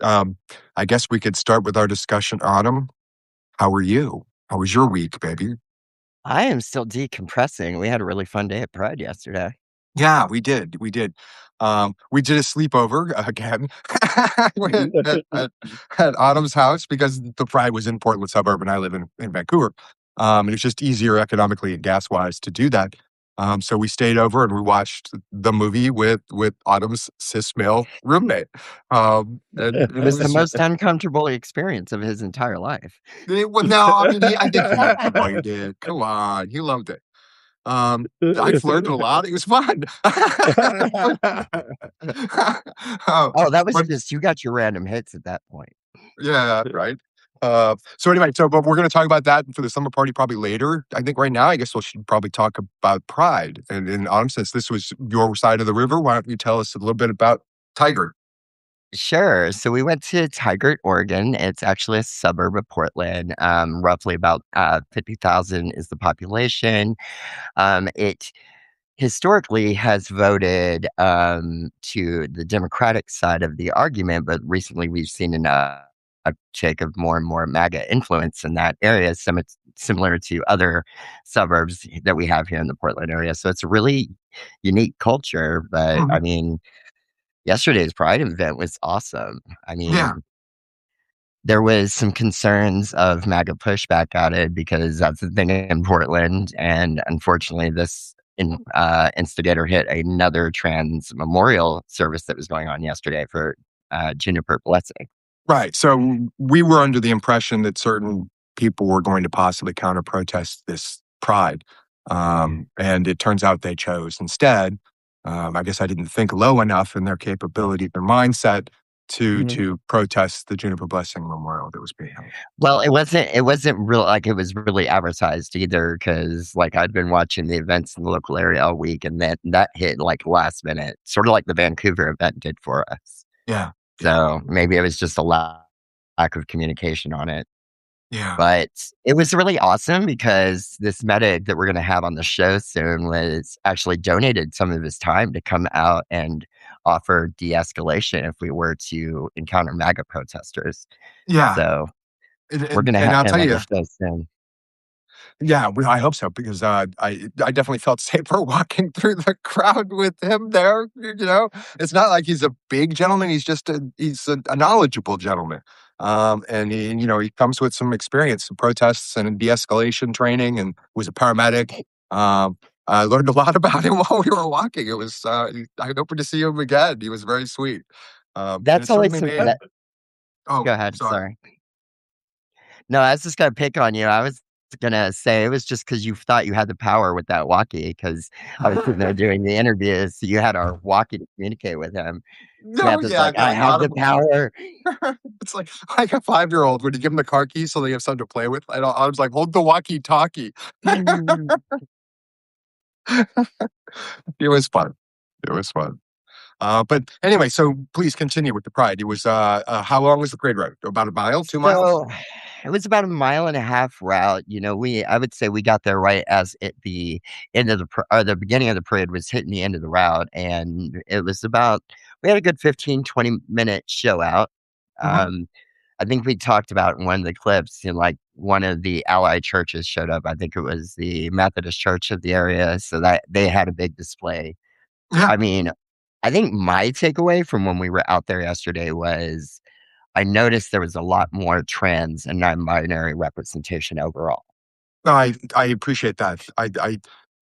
Um, I guess we could start with our discussion. Autumn, how are you? How was your week, baby? I am still decompressing. We had a really fun day at Pride yesterday. Yeah, we did. We did a sleepover again at Autumn's house because the Pride was in Portland suburb and I live in Vancouver. And it's just easier economically and gas wise to do that. So we stayed over and we watched the movie with Autumn's cis male roommate. And It it was the was most uncomfortable experience of his entire life. well, no, I mean, I think he enjoyed it. Come on, he loved it. I flirted a lot. It was fun. Oh, Oh, that was but just you got your random hits at that point. yeah, right. So anyway, but we're going to talk about that for the summer party probably later. I think right now, I guess we should probably talk about Pride. And in Autumn, since this was your side of the river, why don't you tell us a little bit about Tigard? Sure. So we went to Tigard, Oregon. It's actually a suburb of Portland. Roughly about 50,000 is the population. It historically has voted to the Democratic side of the argument, but recently we've seen a uptick of more and more MAGA influence in that area, similar to other suburbs that we have here in the Portland area. So it's a really unique culture. But I Mhm. mean, yesterday's Pride event was awesome. I Yeah. mean, there was some concerns of MAGA pushback at it because that's the thing in Portland, and unfortunately, instigator hit another trans memorial service that was going on yesterday for Juniper Blessing. Right. So we were under the impression that certain people were going to possibly counter protest this pride. And it turns out they chose instead. I guess I didn't think low enough in their capability, their mindset to protest the Juniper Blessing Memorial that was being held. Well, it wasn't real like it was really advertised either because like I'd been watching the events in the local area all week and that hit like last minute, sort of like the Vancouver event did for us. Yeah. Yeah. So maybe it was just a lack of communication on it. Yeah. But it was really awesome because this medic that we're going to have on the show soon was actually donated some of his time to come out and offer de-escalation if we were to encounter MAGA protesters. Yeah. So And, we're and, going to and have I'll him tell on the you, show soon. yeah, well, I hope so because I definitely felt safer walking through the crowd with him there. It's not like he's a big gentleman; he's a knowledgeable gentleman, and he comes with some experience in protests and in de-escalation training, and was a paramedic. I learned a lot about him while we were walking. It was I hope to see him again. He was very sweet, and it That's sort of always made some me. that Oh, Go ahead, sorry. sorry. No, I was just gonna pick on you. I was gonna say it was just because you thought you had the power with that walkie. Because I was sitting there doing the interviews, so you had our walkie to communicate with him. No, Samantha's yeah, like, "I no, have the power." it's like a 5-year-old when you give them the car keys so they have something to play with. I was like, "Hold the walkie-talkie." It was fun. It was fun. But anyway, so please continue with the Pride. It was, how long was the parade route? About a mile, 2 miles? So, it was about a mile and a half route. I would say we got there right as the end of the beginning of the parade was hitting the end of the route, and it was about we had a good 15-20 minute show out. Mhm. Um, I think we talked about in one of the clips, like one of the allied churches showed up. I think it was the Methodist Church of the area, so that they had a big display. Yeah. I mean, I think my takeaway from when we were out there yesterday was I noticed there was a lot more trans and non-binary representation overall. No, I appreciate that.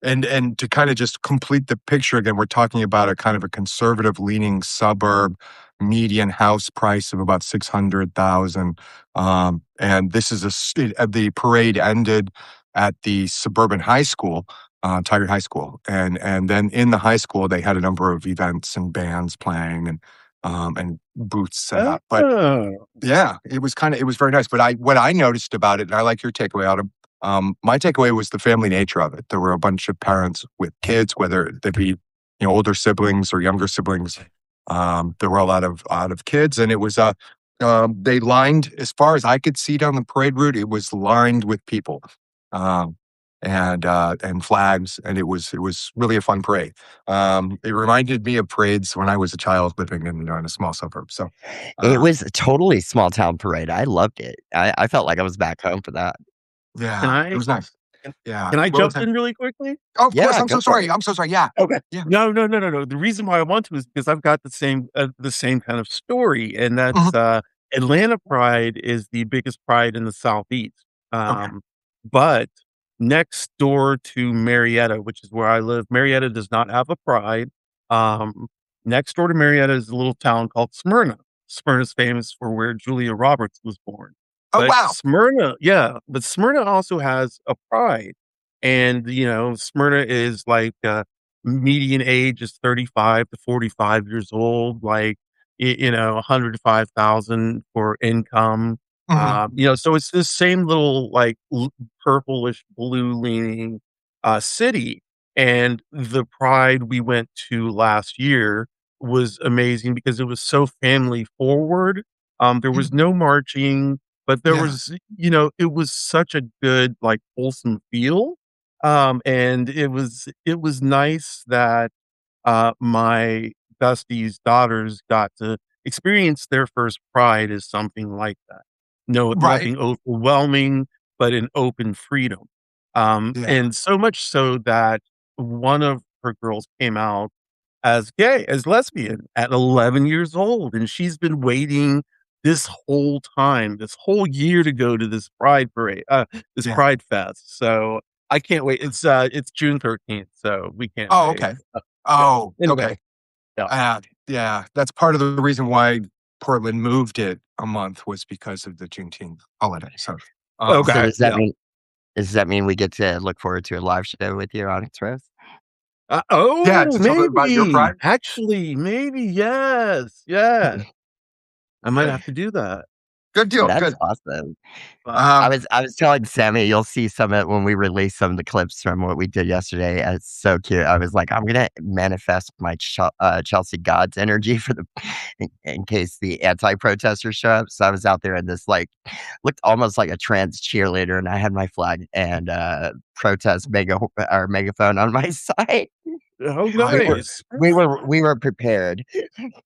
And to kinda just complete the picture again, we're talking about a kind of a conservative leaning suburb, median house price of about 600,000. And this is the parade ended at the suburban high school, Tigard High School. And then in the high school, they had a number of events and bands playing and booths set up. But Oh. yeah, it was very nice. But what I noticed about it, and I like your takeaway, Autumn. My takeaway was the family nature of it. There were a bunch of parents with kids, whether they be older siblings or younger siblings. There were a lot of kids, and it was they lined as far as I could see down the parade route. It was lined with people. Um, and flags, and it was really a fun parade. It reminded me of parades when I was a child living in a small suburb. So, It uh, was a totally small town parade. I loved it. I felt like I was back home for that. Can yeah, it I was nice. can Yeah. can I What was jump that? in really quickly? Oh, of course. Yeah, I'm go so for sorry. it. I'm so sorry. Yeah. Okay. Yeah. No, no, no, no, no. The reason why I want to is because I've got the same kind of story, and Mhm. that's, Atlanta Pride is the biggest pride in the Southeast. Okay. Um, but next door to Marietta, which is where I live, Marietta does not have a pride. Um, Next door to Marietta is a little town called Smyrna. Smyrna's famous for where Julia Roberts was born. Oh, But wow. Smyrna also has a pride. And, Smyrna is like, median age is 35 to 45 years old, like, 105,000 for income. Mhm. So it's this same little like purplish blue leaning city. And the pride we went to last year was amazing because it was so family forward. There was Mhm. no marching, but there Yeah. was, it was such a good, like, wholesome feel. And it was nice that my bestie's daughters got to experience their first pride as something like that. No, Right. nothing overwhelming, but an open freedom. Yeah. And so much so that one of her girls came out as gay, as lesbian at 11 years old, and she's been waiting this whole time, this whole year to go to this pride parade, this Yeah. pride fest. So I can't wait. It's June 13th, so we can't Oh, wait. okay. Yeah. Oh, Anyway, okay. yeah. Yeah. That's part of the reason why Portland moved it a month was because of the Juneteenth holiday. So, So Okay, yeah. does that mean we get to look forward to a live show with you on OnyxRose? yeah, Oh, to tell them about your maybe. pride. Actually, maybe, yes, yes. I might have to do that. Good deal. That's Good. awesome. Wow. I Um, was I was telling Sammy, you'll see some of it when we release some of the clips from what we did yesterday. It's so cute. I was like, I'm gonna manifest my Chelsea Gods energy for the in case the anti-protesters show up. So I was out there in this like looked almost like a trans cheerleader, and I had my flag and protest megaphone on my side. Oh, I We were nice. we were prepared.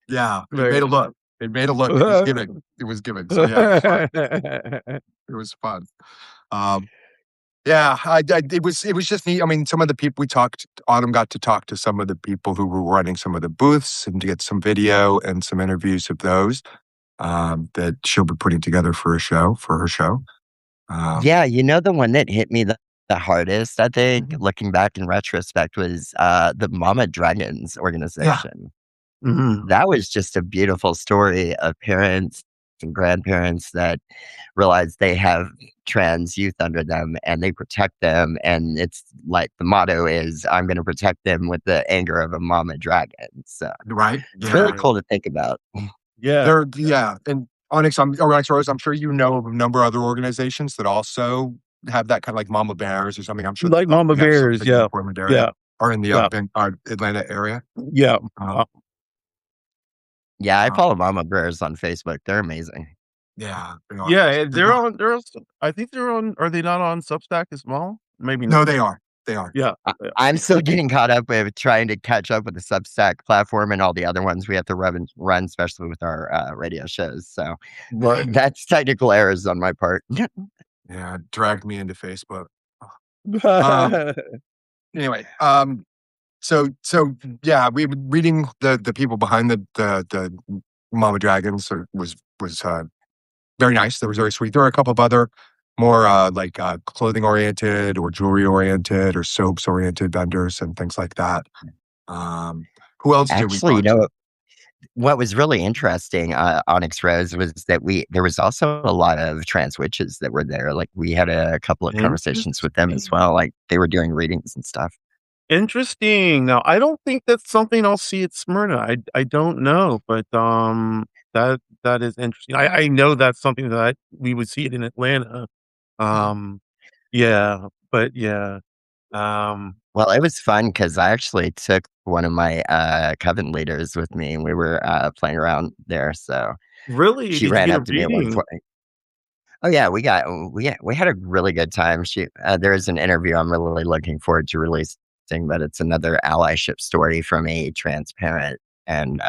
Yeah, it made Very a look. It made a look. It was giving. It was giving. So yeah, it was fun. It was fun. Um, yeah, it was just neat. I mean, some of the people we talked, Autumn got to talk to some of the people who were running some of the booths and to get some video and some interviews of those that she'll be putting together for her show. Um, Yeah, the one that hit me the hardest, I think, Mhm. looking back in retrospect, was the Mama Dragons yeah, organization. Mhm. That was just a beautiful story of parents and grandparents that realize they have trans youth under them and they protect them. And it's like the motto is, I'm going to protect them with the anger of a mama dragon. So right. it's really Yeah, Right. cool to think about. Yeah. there. Yeah, and Onyx Rose. I'm sure you know of a number of other organizations that also have that kind of like Mama Bears or something. I'm sure Like Mama we have Bears, something in the yeah. Portland area Yeah. or in the Yeah. Atlanta area. Yeah. Um, Yeah, I uh, follow Mama Bears on Facebook. They're amazing. yeah, they are. Yeah, and They are. I think they're on, are they not on Substack as well? Maybe No, not. they are. They are. Yeah. I Yeah. I'm still getting caught up with trying to catch up with the Substack platform and all the other ones we have to run, especially with our, radio shows, so Right. that's technical errors on my part. Yeah, dragged me into Facebook. Um, anyway, so yeah, we were reading the people behind the Mama Dragons was very nice. That was very sweet. There are a couple of other more like clothing oriented or jewelry oriented or soaps oriented vendors and things like that. Um, who else did we Actually, talk to? what was really interesting, Onyx Rose, was that there was also a lot of trans witches that were there. Like, we had a couple of conversations with them as Interesting. well, like, they were doing readings and stuff. Interesting. Now, I don't think that's something I'll see at Smyrna. I don't know, but, that is interesting. I know that's something that we would see it in Atlanta. Mhm. Um, yeah, but yeah. Um, Well, it was fun because I actually took one of my, coven leaders with me, and we were, playing around there, so really, she did you ran get a up to me at one reading? point. Oh yeah, we had a really good time. There is an interview I'm really looking forward to releasing, but it's another allyship story from a trans parent and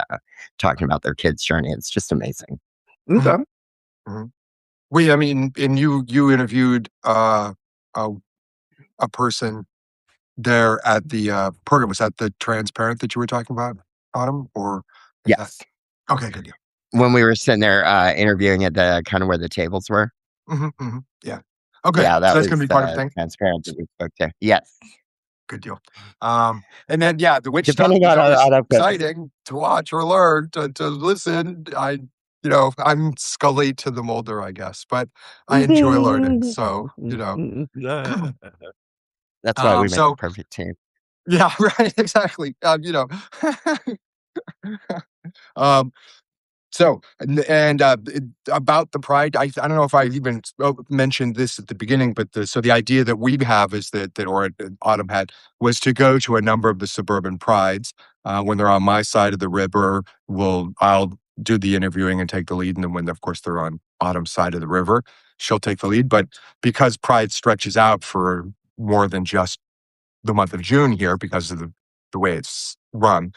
talking about their kid's journey. It's just amazing. Okay. Mhm. I mean, and you interviewed a a person there at the program. Was that the transparent that you were talking about, Autumn? Or is that Yes. okay? Good deal. When we were sitting there interviewing at the kind of where the tables were. Yeah. Oh, good. Yeah, So that that's going was to be part of the the thing. transparent that we spoke to. Yes. Good deal. And then yeah, the witch stuff Depending is on always our exciting to watch or learn to listen. I'm Scully to the Mulder, I guess, but I enjoy learning. So That's why we make the so perfect team. yeah, right, exactly. Um, So, about the pride, I don't know if I even mentioned this at the beginning, but the idea that we have is or Autumn had, was to go to a number of the suburban prides. When they're on my side of the river, I'll do the interviewing and take the lead. And then when, of course, they're on Autumn's side of the river, she'll take the lead. But because pride stretches out for more than just the month of June here because of the way it's run,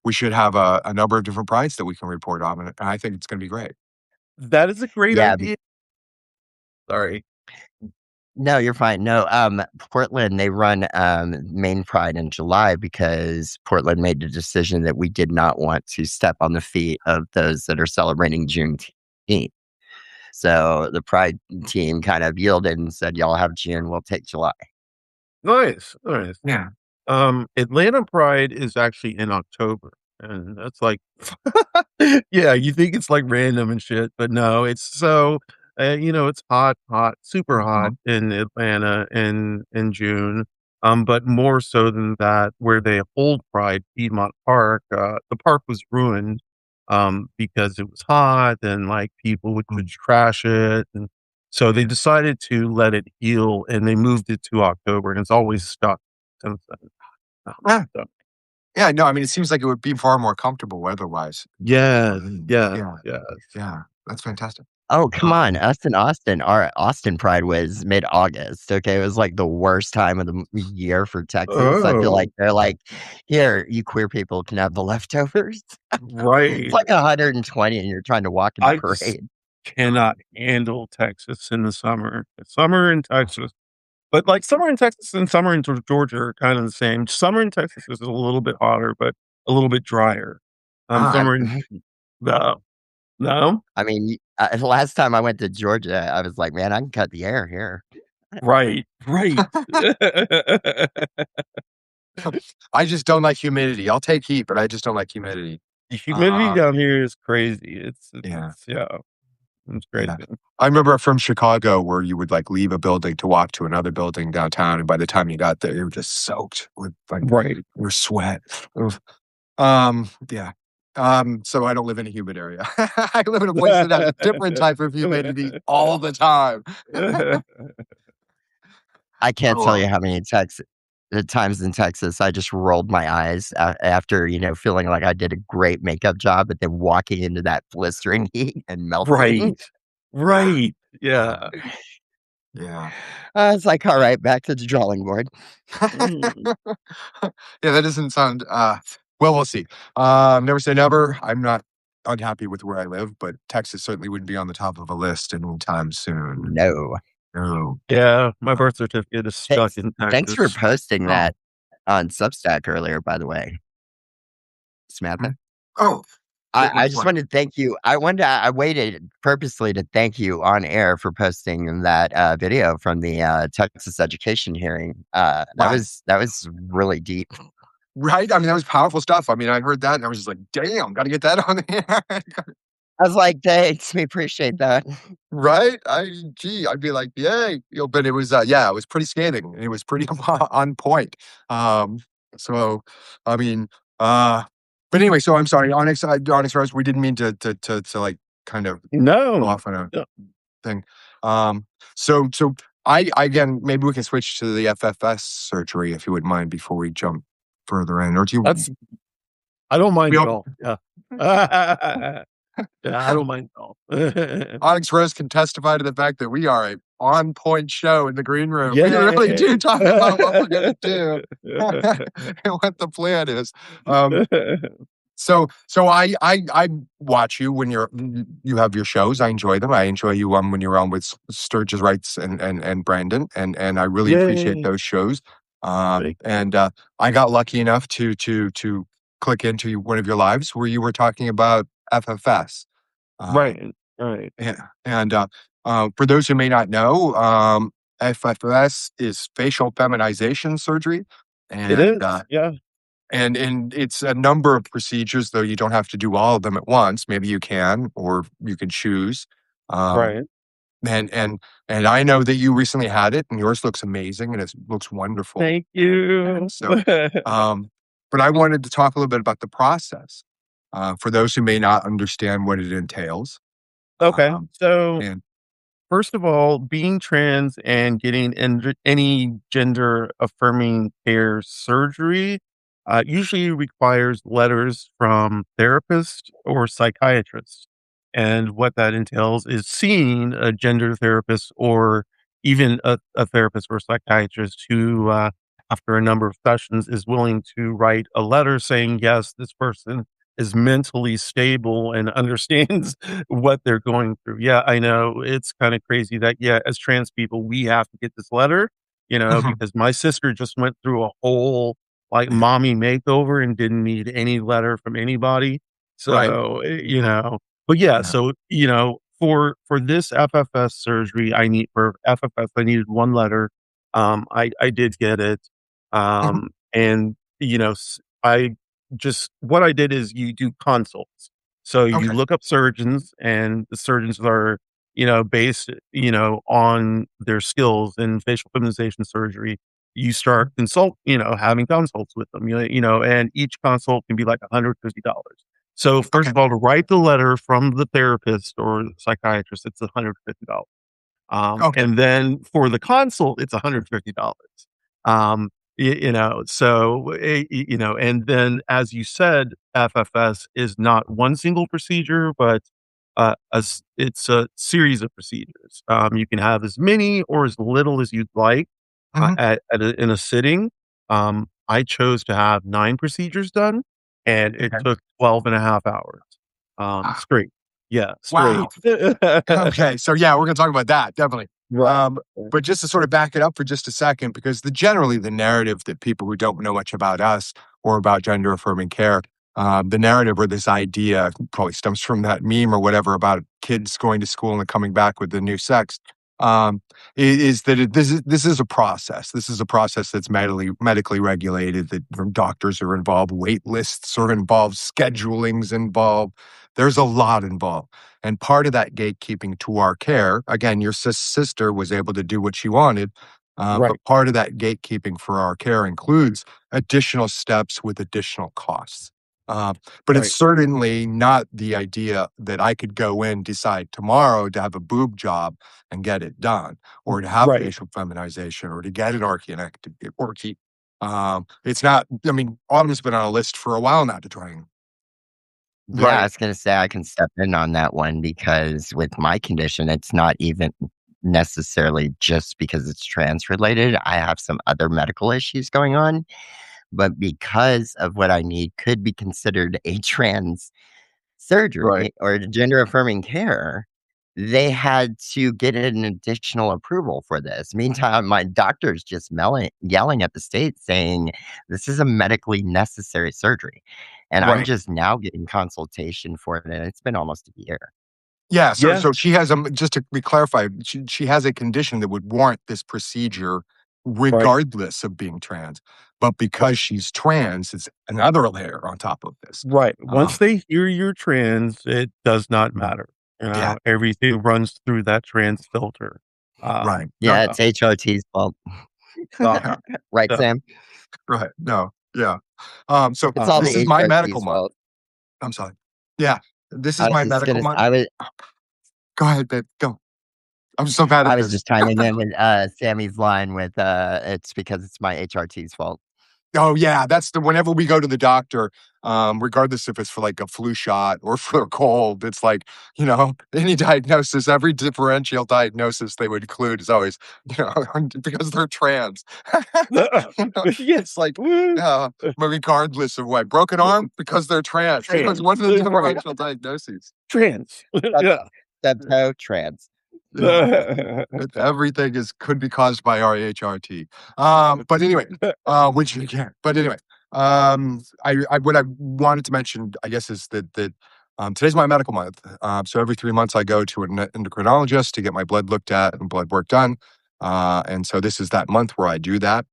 we should have a number of different prides that we can report on, and I think it's going to be great. That is a great Yeah. idea. Sorry. No, you're fine. No, Portland, they run Main Pride in July because Portland made the decision that we did not want to step on the feet of those that are celebrating Juneteenth. So the Pride team kind of yielded and said, "Y'all have June, we'll take July." Nice, nice. Yeah. Atlanta Pride is actually in October, and that's like, yeah, you think it's like random and shit, but no, it's so, it's hot, super hot Mhm. in Atlanta in June. But more so than that, where they hold Pride, Piedmont Park, the park was ruined, because it was hot and like people would trash it, and so they decided to let it heal, and they moved it to October, and it's always stuck since then. Yeah. So Yeah, no, I mean, it seems like it would be far more comfortable weather-wise. yes, yes, Yeah, yes. yeah, that's fantastic. Oh, come on. Um, Us in Austin, our Austin Pride was mid-August. Okay. It was like the worst time of the year for Texas. I feel like Oh, they're like, here, you queer people can have the leftovers. It's right. like 120 and you're trying to walk in the I just parade. cannot handle Texas in the summer. Summer in Texas, but like summer in Texas and summer in Georgia are kind of the same. Summer in Texas is a little bit hotter, but a little bit drier. ah, Summer in no, no, I mean, the last time I went to Georgia, I was like, man, I can cut the air here. right, right. I just don't like humidity. I'll take heat, but I just don't like humidity. The humidity Uh, down here is crazy. yeah, Yeah, it's yeah. crazy. I remember from Chicago where you would like leave a building to walk to another building downtown, and by the time you got there, you were just soaked with like Right. your sweat. Oof. Yeah. So I don't live in a humid area. I live in a place that has a different type of humidity all the time. I can't tell Oh, you how many times in Texas I just rolled my eyes after, feeling like I did a great makeup job, but then walking into that blistering heat and melting. Right. Right. Yeah. yeah. It's like, all right, back to the drawing board. Mm. Yeah, that doesn't sound well, we'll see. Never say never. I'm not unhappy with where I live, but Texas certainly wouldn't be on the top of a list anytime soon. No. No. Yeah, my birth certificate is Hey, stuck in thanks for Texas. posting Oh. that on Substack earlier, by the way, Samantha. Mm. Oh. I Which just one? wanted to thank you. I waited purposely to thank you on air for posting that video from the Texas education hearing. Right. That was really deep. Right? I mean, that was powerful stuff. I mean, I heard that and I was just like, damn, gotta get that on there. I was like, thanks, we appreciate that. Right? I'd be like, yay. But it was yeah, it was pretty scathing. It was pretty on point. Um, so I mean, uh but anyway, so I'm sorry, Onyx Rose, we didn't mean to like kind of go No. off on a No. thing. Um so I again maybe we can switch to the FFS surgery if you wouldn't mind before we jump further in. Or do you That's I don't mind we at all all. Yeah. Yeah, I don't mind at all. OnyxRose can testify to the fact that we are a on point show in the green room. We really Yay. do talk about what we're gonna do and what the plan is. So I watch you when you have your shows. I enjoy them. I enjoy you when you're on with Sturgis Wrights and Brandon, and I really appreciate Yay. those shows. Thank And I got lucky enough to click into one of your lives where you were talking about FFS. Um, Right, right. and for those who may not know, FFS is facial feminization surgery, It and is, yeah, and it's a number of procedures, though you don't have to do all of them at once. Maybe you can, or you can choose. Um, right. and and and I know that you recently had it, and yours looks amazing, and it looks wonderful. Thank And you. so, but I wanted to talk a little bit about the process for those who may not understand what it entails. Okay, Um, so and first of all, being trans and getting any gender affirming care surgery usually requires letters from therapists or psychiatrists. And what that entails is seeing a gender therapist or even a therapist or psychiatrist who, after a number of sessions, is willing to write a letter saying, yes, this person is mentally stable and understands what they're going through. Yeah, I know it's kind of crazy that, yeah, as trans people, we have to get this letter, Mhm. because my sister just went through a whole like mommy makeover and didn't need any letter from anybody. Right. So, but yeah, Yeah. so, for this FFS surgery, for FFS, I needed one letter. I did get it. Mhm. And, I just what I did is you do consults. So you Okay. look up surgeons and the surgeons are, based, on their skills in facial feminization surgery. You start having consults with them, and each consult can be like $150. So first Okay. of all, to write the letter from the therapist or psychiatrist, it's $150. Okay. And then for the consult, it's $150. Um, and then as you said, FFS is not one single procedure, but it's a series of procedures. You can have as many or as little as you'd like Mhm. in a sitting. I chose to have 9 procedures done, and it Okay. took 12 and a half hours Ah, straight. Yeah, wow. straight. Okay. So yeah, we're gonna talk about that definitely. Right. Um, but just to sort of back it up for just a second, because generally the narrative that people who don't know much about us or about gender affirming care, the narrative or this idea probably stems from that meme or whatever about kids going to school and then coming back with the new sex. Um, is that this is a process. This is a process that's medically regulated. That doctors are involved, wait lists are involved, scheduling's involved. There's a lot involved. And part of that gatekeeping to our care, again, your sister was able to do what she wanted, but Right. part of that gatekeeping for our care includes additional steps with additional costs. Uh, but it's Right. certainly not the idea that I could go in, decide tomorrow to have a boob job and get it done, or to have Right. facial feminization, or to get an orchi. It's not. I mean, Autumn's been on a list for a while now to try and Yeah, I Right. was gonna say I can step in on that one because with my condition, it's not even necessarily just because it's trans related. I have some other medical issues going on, but because of what I need could be considered a trans Right. surgery or gender affirming care, they had to get an additional approval for this. Meantime, my doctor's just yelling at the state saying this is a medically necessary surgery. And I'm right. just now getting consultation for it. And it's been almost a year. Yeah, so Yeah. so she has just to be clarified, she has a condition that would warrant this procedure Right. regardless of being trans, but because she's trans, it's another layer on top of this. Right. Once Um, they hear you're trans, it does not mhm, matter. yeah, Everything runs through that trans filter. right. No, Yeah, it's HOT's fault. Uh-huh. Right, So, Sam? right. No, yeah. So It's all uh-huh. this the is my medical HOT's month. fault. I'm sorry. Yeah, this I is was my just medical gonna month. I was Go ahead, babe. Go. I'm so bad I at was this. just chiming in with Sammy's line with it's because it's my HRT's fault. Oh, yeah, that's the whenever we go to the doctor, regardless if it's for, like, a flu shot or for a cold, it's like, any diagnosis, every differential diagnosis they would include is always, because they're trans. Yeah. It's like, Woo. uh, regardless of what, broken arm? Because they're trans. It was Trans. one of the Right. differential diagnoses. Trans. Yeah. That's how trans. Yeah. Everything could be caused by RHRT. But anyway, which you can't. But anyway, what I wanted to mention, I guess, is that today's my medical month. So every 3 months I go to an endocrinologist to get my blood looked at and blood work done. And so this is that month where I do that.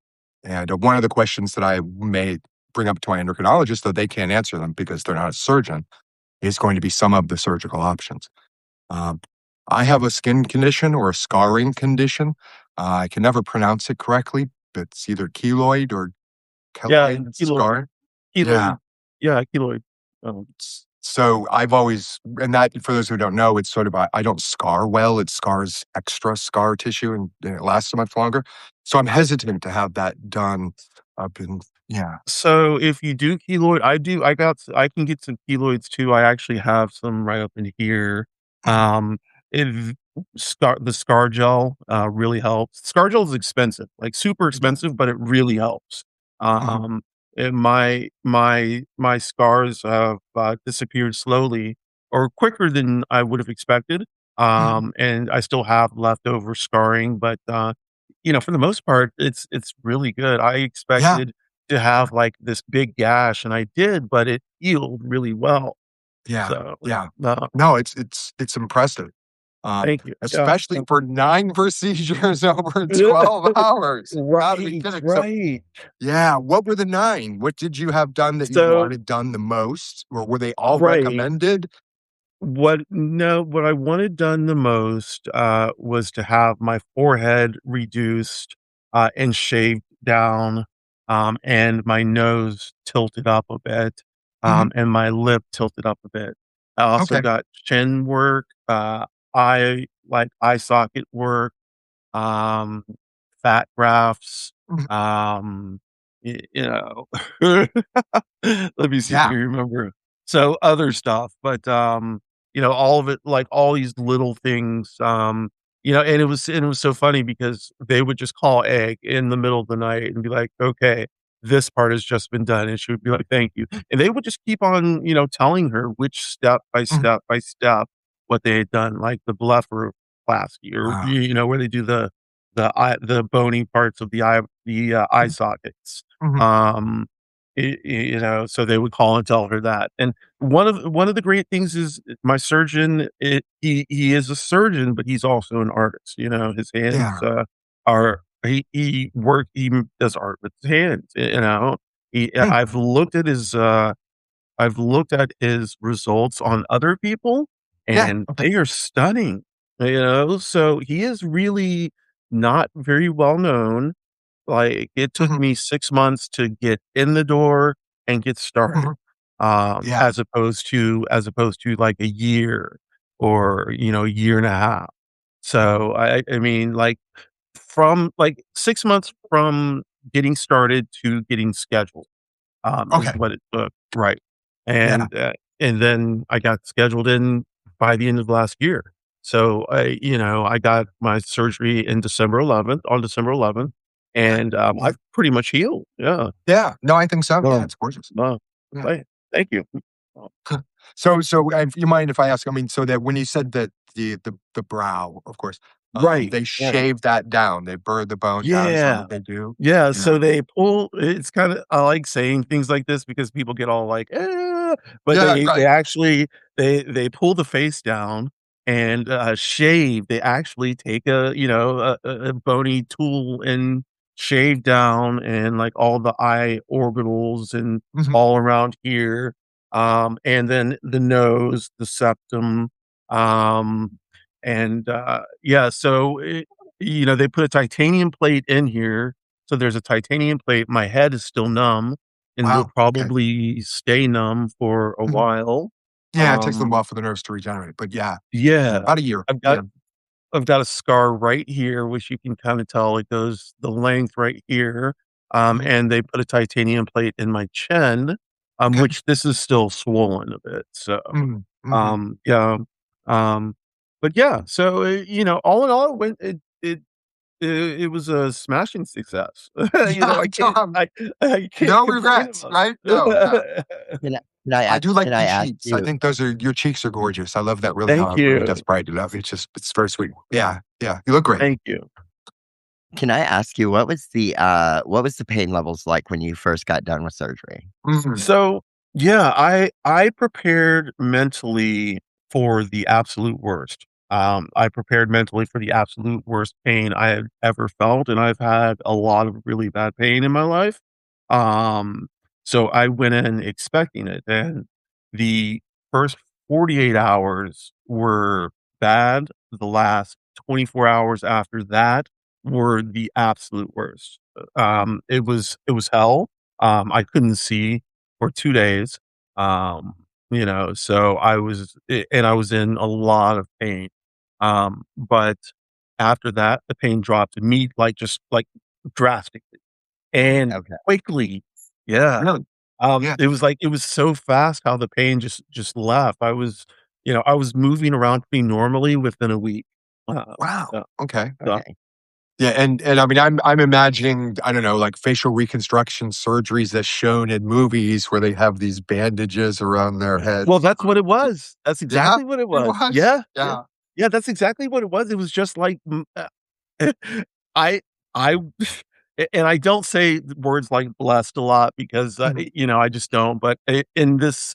And one of the questions that I may bring up to my endocrinologist, though they can't answer them because they're not a surgeon, is going to be some of the surgical options. Um, I have a skin condition or a scarring condition. I can never pronounce it correctly, but it's either keloid or Yeah. keloid scar. Keloid. Yeah. Yeah. Keloid. So I've always, and that for those who don't know, it's sort of I don't scar well. It scars extra scar tissue, and it lasts so much longer. So I'm hesitant to have that done up in yeah. So if you do keloid, I can get some keloids too. I actually have some right up in here. Mhm, Um, it the scar gel really helps. Scar gel is expensive, like super mhm, expensive, but it really helps. mhm, Um, and my scars have disappeared slowly or quicker than I would have expected. mhm. And I still have leftover scarring, but for the most part, it's really good. I Yeah, expected to have, like, this big gash, and I did, but it healed really well. yeah, So, yeah. no, No, it's impressive. thank you. Yeah. Especially for 9 procedures over 12 hours. Gotta be Right, kidding. So right. yeah, what were the 9? What did you have done that you So wanted done the most, or were they all right. recommended? What I wanted done the most, was to have my forehead reduced, and shaved down, and my nose tilted up a bit, Mhm, and my lip tilted up a bit. I also okay. got chin work, eye socket work, um, fat grafts, Mhm, um, you know, let me see if I yeah, can remember. So other stuff, but all of it, like all these little things, and it was so funny because they would just call Egg in the middle of the night and be like, "Okay, this part has just been done," and she would be like, "Thank you," and they would just keep on, telling her which step by mhm, step by step what they had done, like the blepharoplasty or wow, where they do the bony parts of the eye mhm, sockets. mhm, Um, so they would call and tell her that. And one of the great things is my surgeon. He is a surgeon, but he's also an artist. His hands yeah, are he does art with his hands. hmm, I've looked at his results on other people, yeah, and okay, they are stunning, so he is really not very well known. Like, it took mhm, me 6 months to get in the door and get started, mhm, yeah, as opposed to, like, a year or, a year and a half. So, I mean, like, from, like, 6 months from getting started to getting scheduled is okay, what it took, right, yeah, and then I got scheduled in by the end of last year. So, I got my surgery on December 11th, yeah, and, yeah, I've pretty much healed, yeah. yeah, no, I think so, yeah, No, it's gorgeous, no, yeah. thank you. Oh, So, you mind if I ask, I mean, so that when you said that the brow, of course, right, they right. shave that down, they burr the bone down, is that Yeah. what they do? Yeah, Yeah. so they pull it's kinda I like saying things like this because people get all like, but Yeah, they right. actually they pull the face down and, shave. They actually take a bony tool and shave down and, like, all the eye orbitals and Mhm. all around here, and then the nose, the septum, um, and, yeah, so they put a titanium plate in here, so there's a titanium plate. My head is still numb and will Wow, okay. probably stay numb for a Mhm. while. Yeah, it takes a little while for the nerves to regenerate, but yeah, Yeah, about a year, I've got yeah. I've got a scar right here, which you can kinda tell it goes the length right here, Mhm. and they put a titanium plate in my chin, Okay. which this is still swollen a bit. So, Mhm. Mhm. yeah, but yeah, so, all in all, it was a smashing success. Yeah, Tom, I can't no complain regrets, about right? No, yeah. it. I do like can I your ask cheeks. I you think your cheeks are gorgeous. I love that Thank really you. does brighten it up. It's very sweet. Yeah, yeah. You look great. Thank you. can I ask you what was the pain levels like when you first got done with surgery? Mhm. So, yeah, I prepared mentally for the absolute worst. I prepared mentally for the absolute worst pain I had ever felt, and I've had a lot of really bad pain in my life. Um, so I went in expecting it, and the first 48 hours were bad. The last 24 hours after that were the absolute worst. It was hell. I couldn't see for 2 days, um, so I was in a lot of pain, but after that, the pain dropped imme like, just, like, drastically and Okay. quickly. Yeah. Really? Yeah. It was so fast how the pain just left. I was moving around pretty normally within a week. Wow. Yeah, Okay. yeah. Okay. Yeah, and I mean, I'm imagining, I don't know, like facial reconstruction surgeries that's shown in movies where they have these bandages around their Well, heads. that's what it was. That's Yeah, exactly what it it was. was. Yeah, yeah. Yeah. Yeah, that's exactly what it was. It was just like, I I and I don't say words like blessed a lot because, Mhm. I just don't, but in this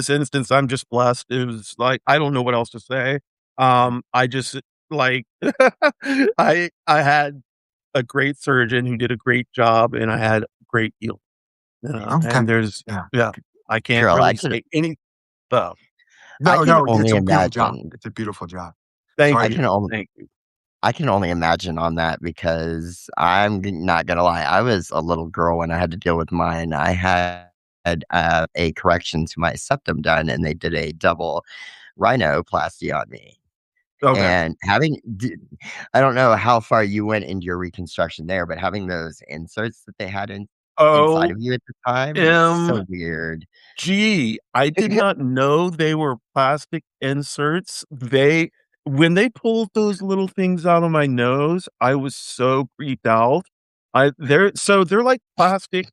instance, I'm just blessed. It was like, I don't know what else to say. I just, like, I had a great surgeon who did a great job, and I had great healing, Okay. and there's Yeah. yeah, I can't Carol, really say any uh, I No, can no, it's only a beautiful job. imagine. It's a beautiful job. thank Sorry I to can you, interrupt. only thank you. I can only imagine on that because not gonna lie, I was a little girl when I had to deal with mine. I had a correction to my septum done, and they did a double rhinoplasty on me. Okay. And I don't know how far you went into your reconstruction there, but having those inserts that they had inside of you at the time was so OMG. weird. I did not know they were plastic inserts. When they pulled those little things out of my nose, I was so creeped out. They're like plastic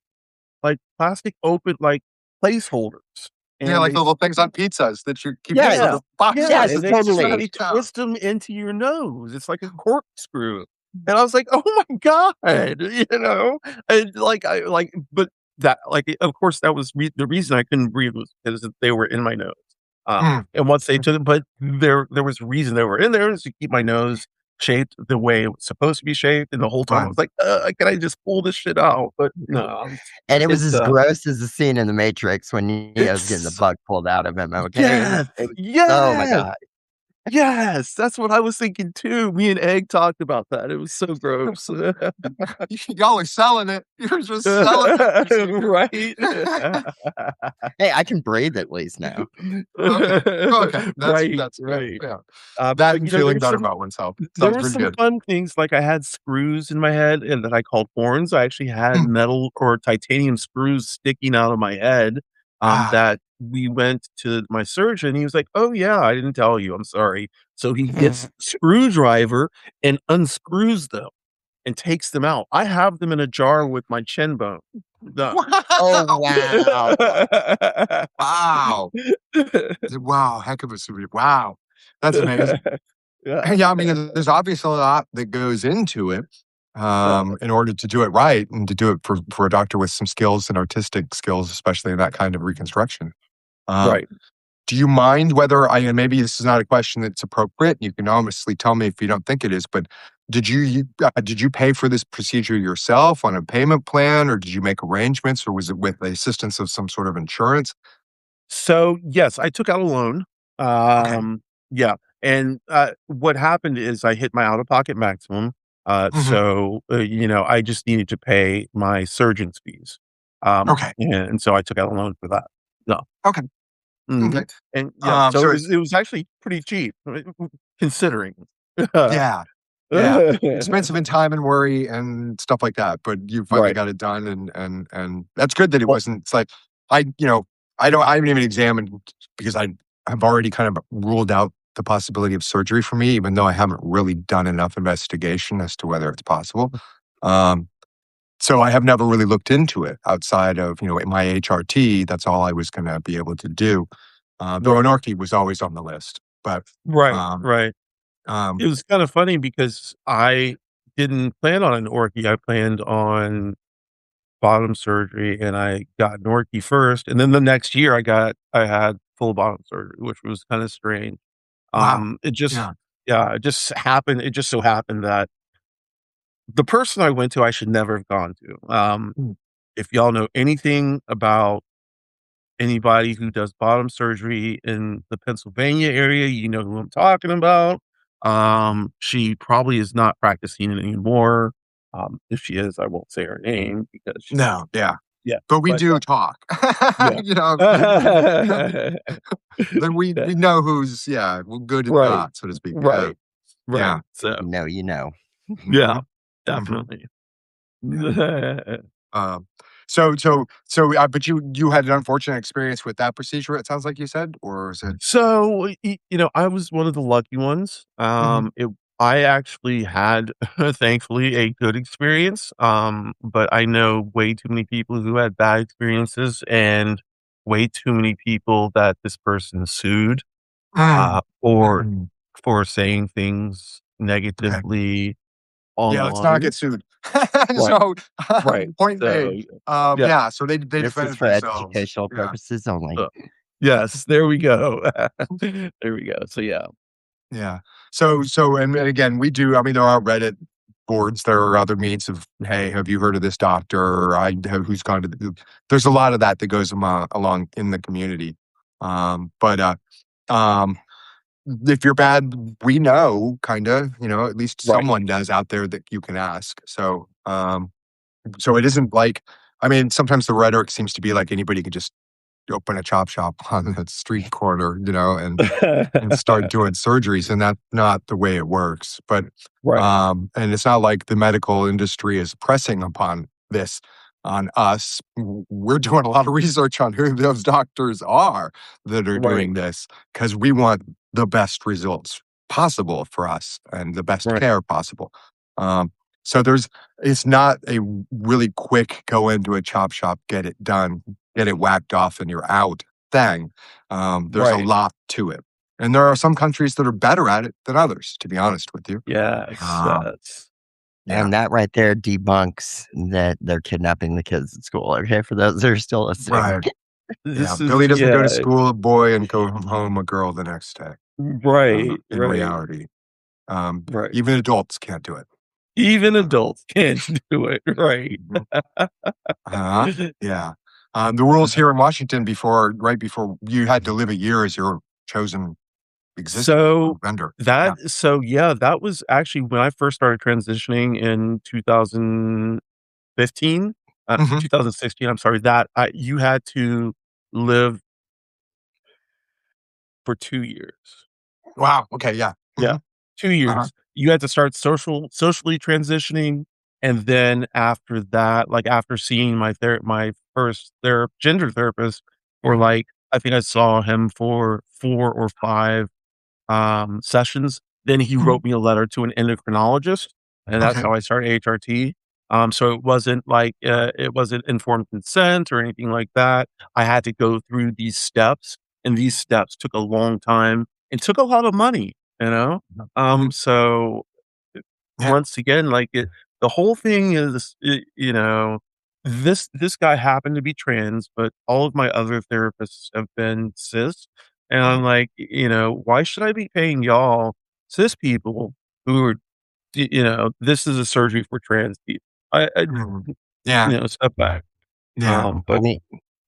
open, like, placeholders, Yeah, and like the little things on pizzas that you keep in Yes, yeah, little boxes yeah, yes, and that they just and totally. they yeah. twist them into your nose. It's like a corkscrew, and I was like, "Oh my god," And, but of course, that was the reason I couldn't breathe was because they were in my nose, Mm. and once they took it, but there was a reason they were in there is to keep my nose shaped the way it was supposed to be shaped, and the whole time I Right. was like, can I just pull this shit out?" But no, And it was it's, as gross as the scene in The Matrix when Neo's getting the it's bug pulled out of him, okay? yes, It was oh my yes, god. yes, that's what I was thinking too. Me and Egg talked about that. It was so gross. Y'all are selling it. You're just selling that procedure. Right? Hey, I can breathe at least now. Okay. Okay. Right, That's good. right. Yeah. But, That and feeling better about oneself. there Sounds were pretty some good. fun things, like I had screws in my head and that I called horns. I actually had Mm. metal or titanium screws sticking out of my head, Ah. that we went to my surgeon, he was like, "Oh, yeah, I didn't tell you, I'm sorry." So he gets a screwdriver and unscrews them and takes them out. I have them in a jar with my chin bone. Done. Oh, Wow. wow. Wow. Wow. Heck of a story. Wow. That's amazing. Yeah, Yeah, I mean, there's obviously a lot that goes into it, yeah, in order to do it right and to do it for a doctor with some skills and artistic skills, especially in that kind of reconstruction. Um, right. do you mind whether and maybe this is not a question that's appropriate, you can honestly tell me if you don't think it is, but did you pay for this procedure yourself on a payment plan, or did you make arrangements, or was it with the assistance of some sort of insurance? So, yes, I took out a loan. Okay. Yeah, and, what happened is I hit my out-of-pocket maximum, Mhm. I just needed to pay my surgeon's fees, Okay. and so I took out a loan for that. No. Okay. Okay. Mhm, and yeah, so So it it's was it was actually pretty cheap, considering. yeah. Yeah, expensive in time and worry and stuff like that, but you finally Right. got it done, and that's good that it Well, wasn't. It's like I haven't even examined because I have already kind of ruled out the possibility of surgery for me, even though I haven't really done enough investigation as to whether it's possible. Um, so I have never really looked into it outside of my HRT. That's all I was going to be able to do. Though right. an orchid was always on the list, but Right. um, Right. um, It was kind of funny because I didn't plan on an orky. I planned on bottom surgery, and I got an orky first, and then the next year I had full bottom surgery, which was kind of strange. wow, It just yeah. yeah, it just happened. It just so happened that the person I went to, I should never have gone to. If y'all know anything about anybody who does bottom surgery in the Pennsylvania area, you know who I'm talking about. She probably is not practicing it anymore. If she is, I won't say her name because she's No, yeah. yeah, But we but do talk. yeah. You know, then we That know who's, yeah, well, good and right, not, so to speak. Yeah, right, yeah. right. So, You know. yeah, Mhm, mhm, definitely. yeah. Um, but you had an unfortunate experience with that procedure, it sounds like you said, or is it? So, I was one of the lucky ones. Mhm. I actually had, thankfully, a good experience. But I know way too many people who had bad experiences, and way too many people that this person sued, Mm, or mm, for saying things okay. negatively Yeah, let's not online. get sued. Right, So, right. point So, made. yeah. Yeah, so they This is defended for themselves. educational Yeah. purposes only. Uh, yes, there we go. There we go. So, yeah. Yeah. So, and again, we do. I mean, there are Reddit boards. There are other means of, hey, have you heard of this doctor? Or I have who's gone to there's a lot of that that goes along in the community. But um, if you're bad, we know, kind of, at least Right. someone does out there that you can ask. So it isn't like, I mean, sometimes the rhetoric seems to be like anybody could just open a chop shop on the street corner, and start doing surgeries, and that's not the way it works. But Right. and it's not like the medical industry is pressing upon this on us. We're doing a lot of research on who those doctors are that are Right. doing this because we want the best results possible for us and the best Right. care possible. Um, so it's not a really quick go into a chop shop, get it done, get it whacked off, and you're out thing. There's a Right. lot to it. And there are some countries that are better at it than others, to be honest with you. Yes, Um, yes. yeah, And that right there debunks that they're kidnapping the kids at school, okay? For those that are still listening. right. Yeah, This is Billy doesn't go to yeah, school a boy and go home a girl the next day. right, In right, reality, right. even adults can't do it. Even Uh, adults can't do it, right. mhm. Yeah. The rules here in Washington right before you had to live a year as your chosen existing So, vendor. Yeah. yeah, that was actually when I first started transitioning in 2015, Mhm. 2016, I'm sorry, that I you had to live for 2 years. Wow. Okay. Yeah. Yeah, Mhm. 2 Uh-huh. years. You had to start socially transitioning, and then after that, like, after seeing my first gender therapist for, Mhm. like I think I saw him for 4 or 5, sessions, then he Mhm. wrote me a letter to an endocrinologist, and that's Okay. how I started HRT. So it wasn't informed consent or anything like that. I had to go through these steps, and these steps took a long time and took a lot of money, you know? Mhm. So Yeah. once again, the whole thing is, this guy happened to be trans, but all of my other therapists have been cis, and I'm Mhm. like, why should I be paying y'all cis people who are, this is a surgery for trans people. I Mhm. Yeah. step back. Yeah. I But mean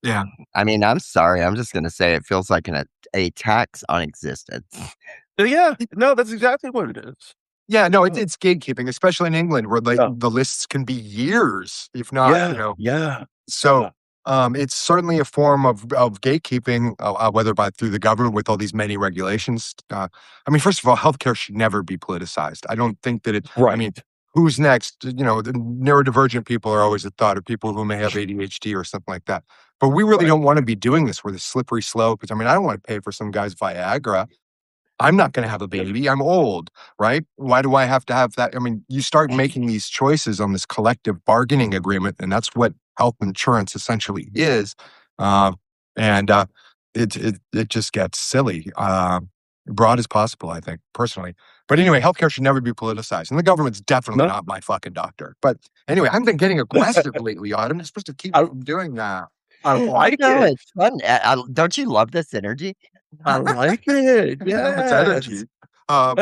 Yeah. I'm sorry, I'm just gonna say it feels like a tax on existence. yeah, no, that's exactly what it is. Yeah, no, it's Oh, it's gatekeeping, especially in England where, like, yeah, the lists can be years, if not, yeah, yeah, so yeah. It's certainly a form of gatekeeping, whether through the government with all these many regulations. I mean, first of all, healthcare should never be politicized. I don't think that it. I mean, Right. who's next? You know, the neurodivergent people are always a thought, or people who may have ADHD or something like that. But we really Right. don't want to be doing this where the slippery slope. I mean, I don't want to pay for some guy's Viagra. I'm not gonna have a baby, I'm old, right? Why do I have to have that? I mean, you start making these choices on this collective bargaining agreement, and that's what health insurance essentially is, um, and, it just gets silly, broad as possible, I think, personally. But anyway, healthcare should never be politicized, and the government's definitely No, not my fucking doctor. But anyway, I've been getting aggressive lately, Autumn. You're supposed to keep I from doing that. I like No, it. it's fun. Don't you love this energy? I like it. It's Yes. energy. Um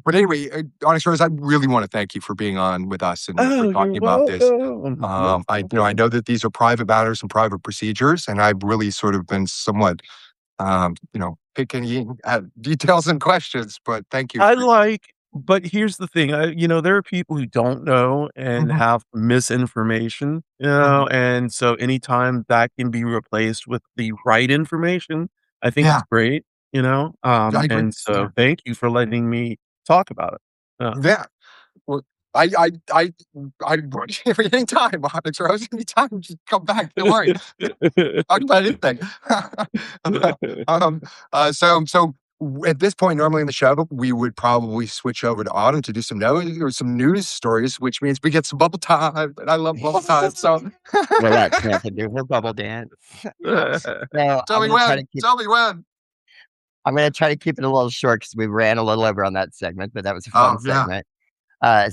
but anyway, Onyx Rose, I really want to thank you for being on with us and for Oh, you're talking about this. welcome. Most I welcome. know that these are private matters and private procedures, and I've really sort of been somewhat, picking at details and questions. But thank you I for. like but here's the thing, there are people who don't know and Mhm, have misinformation, mhm. and so anytime that can be replaced with the right information, I think it's Yeah, great, I agree. and Yeah, so thank you for letting me talk about it. yeah. Well, I, I, I, I watch you any time, Onyx Rose. Anytime, just come back. Don't worry. Talk about anything. um, at this point, normally in the show, we would probably switch over to Autumn to do some news stories, which means we get some bubble time, and I love bubble time. So, We'll let Samantha do her bubble dance. yeah, No, tell me when. Tell me when. I'm gonna try to keep it a little short because we ran a little over on that segment, but that was a fun Oh yeah. segment.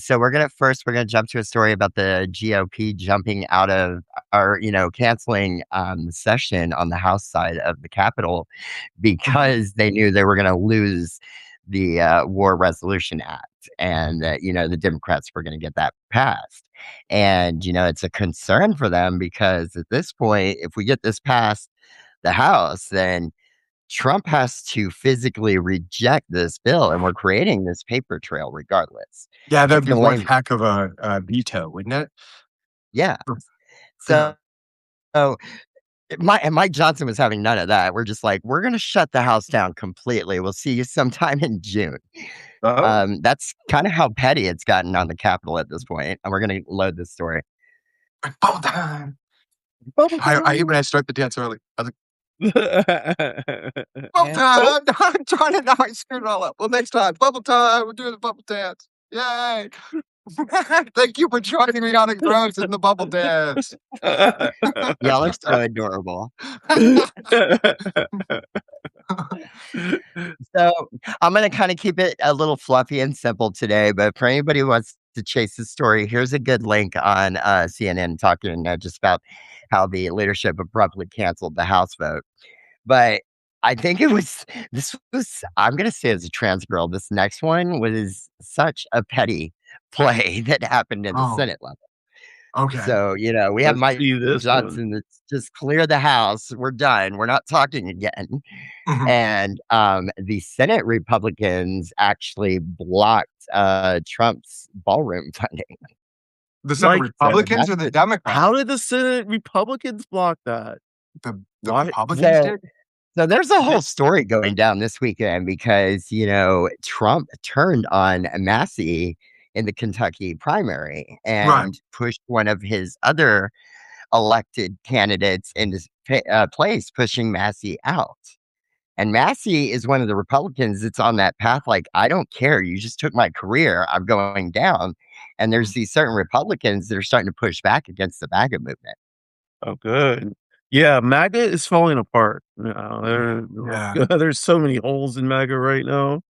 So we're gonna jump to a story about the GOP jumping out of or canceling the session on the House side of the Capitol Mhm. because they knew they were gonna lose the War Resolution Act, and that the Democrats were gonna get that passed. And it's a concern for them because at this point, if we get this past the House, then Trump has to physically reject this bill, and we're creating this paper trail regardless. Yeah, that'd Keep be one delaying. heck of a veto, wouldn't it? Yeah. Yeah. So, so Mike Johnson was having none of that. We're just like, we're going to shut the house down completely. We'll see you sometime in June. Oh, That's kind of how petty it's gotten on the Capitol at this point. And we're going to load this story. Bubble time. bubble I hate time. when I start the dance early. I was like, bubble Oh, time. I'm trying to now I screwed it all up. Well, next time, bubble time. We're doing the bubble dance. Yay. Thank you for joining me on the grounds in the bubble dance. Y'all are so adorable. So I'm going to kind of keep it a little fluffy and simple today. But for anybody who wants to chase this story, here's a good link on CNN talking just about how the leadership abruptly canceled the House vote. But I think this was, I'm going to say as a trans girl, this next one was such a petty play that happened in the Oh, Senate level. okay. So, we have let's Mike see this one. Johnson that's just clear the House. We're done. We're not talking again. Mhm. And the Senate Republicans actually blocked Trump's ballroom funding. The Senate Like, So Republicans that's or the it. Democrats? how did the Senate Republicans block that? The Why? Republicans So did? So there's a They whole story going down this weekend because, Trump turned on Massey in the Kentucky primary Right. and pushed one of his other elected candidates into place, pushing Massey out. And Massey is one of the Republicans that's on that path. Like, I don't care. You just took my career. I'm going down. And there's these certain Republicans that are starting to push back against the MAGA movement. Oh, good. Yeah, MAGA is falling apart. Yeah. There's so many holes in MAGA right now.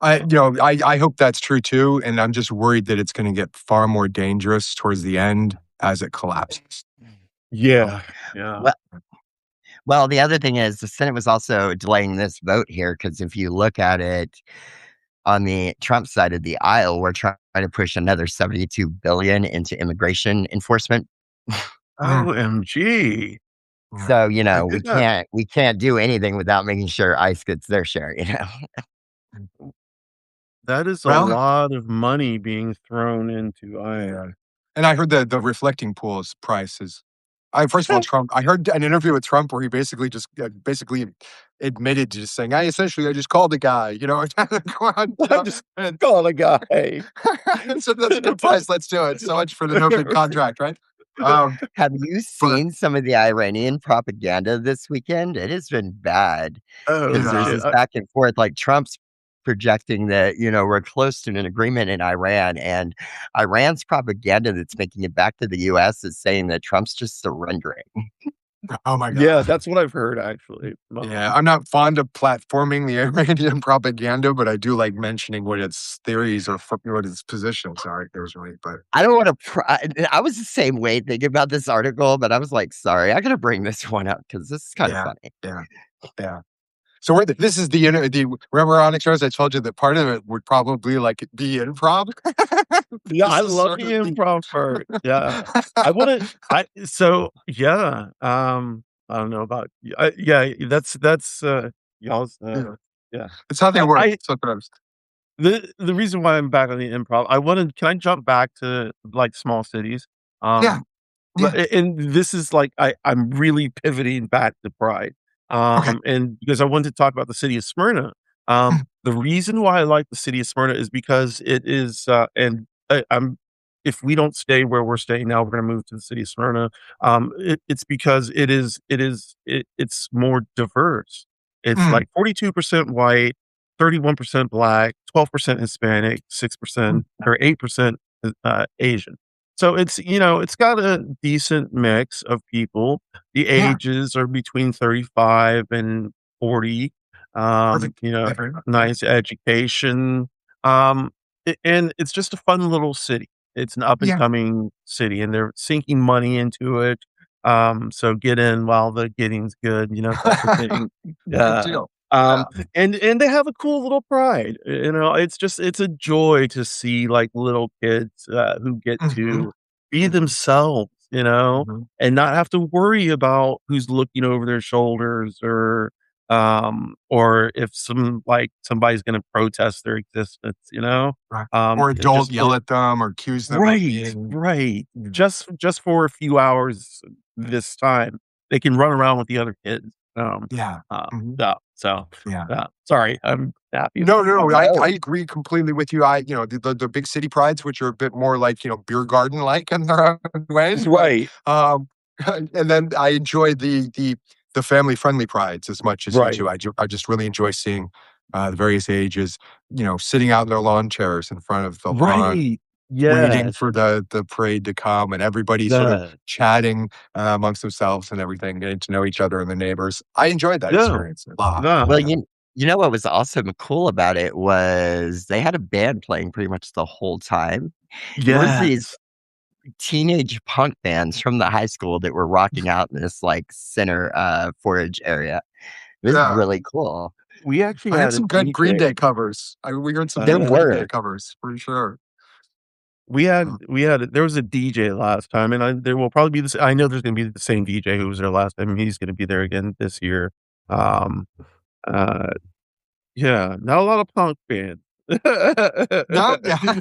I hope that's true too, and I'm just worried that it's gonna get far more dangerous towards the end as it collapses. Oh, Yeah, yeah. Well, Well, the other thing is the Senate was also delaying this vote here because if you look at it on the Trump side of the aisle, we're trying to push another 72 billion into immigration enforcement. mm, OMG. yeah. So, It we can't do anything without making sure ICE gets their share. That is a well, lot of money being thrown into I. And I heard the reflecting pools price is first of all, Trump I heard an interview with Trump where he basically just, basically admitted to just saying, I just called the guy," Go on, I just call a guy. so that's a good price, let's do it. So much for the no-bid contract, right? Um, Have you but seen some of the Iranian propaganda this weekend? It has been bad Oh, because there's yeah. shit. this back and forth. Like Trump's projecting that, we're close to an agreement in Iran, and Iran's propaganda that's making it back to the US is saying that Trump's just surrendering. Oh my Yeah, god. that's what I've heard, actually. Yeah, I'm not fond of platforming the Iranian propaganda, but I do like mentioning what its theories or what its positions are occasionally, but I don't want to. I was the same way thinking about this article, but I was like, sorry, I got to bring this one up because this is kind of yeah, funny. yeah, yeah. So this is the remember OnyxRose? I told you that part of it would probably like be improv. Yeah, This I is love sort the of the improv part. Yeah. Yeah, I don't know about yeah, that's, y'all's, yeah. yeah. It's how they work I sometimes. the reason why I'm back on the improv, can I jump back to, like, small cities? Yeah, Um yeah. and this is like I'm really pivoting back to Pride, Okay. and because I wanted to talk about the city of Smyrna. The reason why I like the city of Smyrna is because it is, I'm if we don't stay where we're staying now, we're going to move to the city of Smyrna. It's because it's more diverse. It's Mm, like 42% white, 31% black, 12% Hispanic, mm, 6% or 8% Asian. So it's got a decent mix of people. The yeah, ages are between 35 and 40. perfect. Yeah, very much. Yeah, Nice education. And it's just a fun little city. It's an up and yeah. coming city, and they're sinking money into it. So get in while the getting's good, type of thing. Good Yeah. deal. Um, Yeah. and they have a cool little pride. It's a joy to see like little kids who get Mhm, to be mhm, themselves, mhm. and not have to worry about who's looking over their shoulders or if somebody's going to protest their existence. Right. Or It adult just yell at them or accuse them of Right, being right. yeah. Just for a few hours this time, they can run around with the other kids. Yeah. Mhm. So, Yeah. sorry, I'm happy No, about no, no. that. I No, agree completely with you. The big city prides, which are a bit more like, beer garden like in their own ways, but Right, um and then I enjoy the family friendly prides as much as you right, do. I just really enjoy seeing the various ages, sitting out in their lawn chairs in front of the lawn, right. waiting Yes, for the parade to come and everybody sort of the chatting amongst themselves and everything, getting to know each other and the neighbors. I enjoyed that no, experience a lot. well, no. Yeah. you know what was also cool about it was they had a band playing pretty much the whole time. There was these Yes. teenage punk bands from the high school that were rocking out in this like center forage area. It was Yeah. really cool. We actually I had had a some good Green DJ. Day covers. We heard some There good Green Uh Day were. covers for sure. Uh, there was a DJ last time, and there will probably be this. I know there's gonna be the same DJ who was there last time. He's gonna be there again this year. Um, uh, yeah, not a lot of punk bands. no, yeah.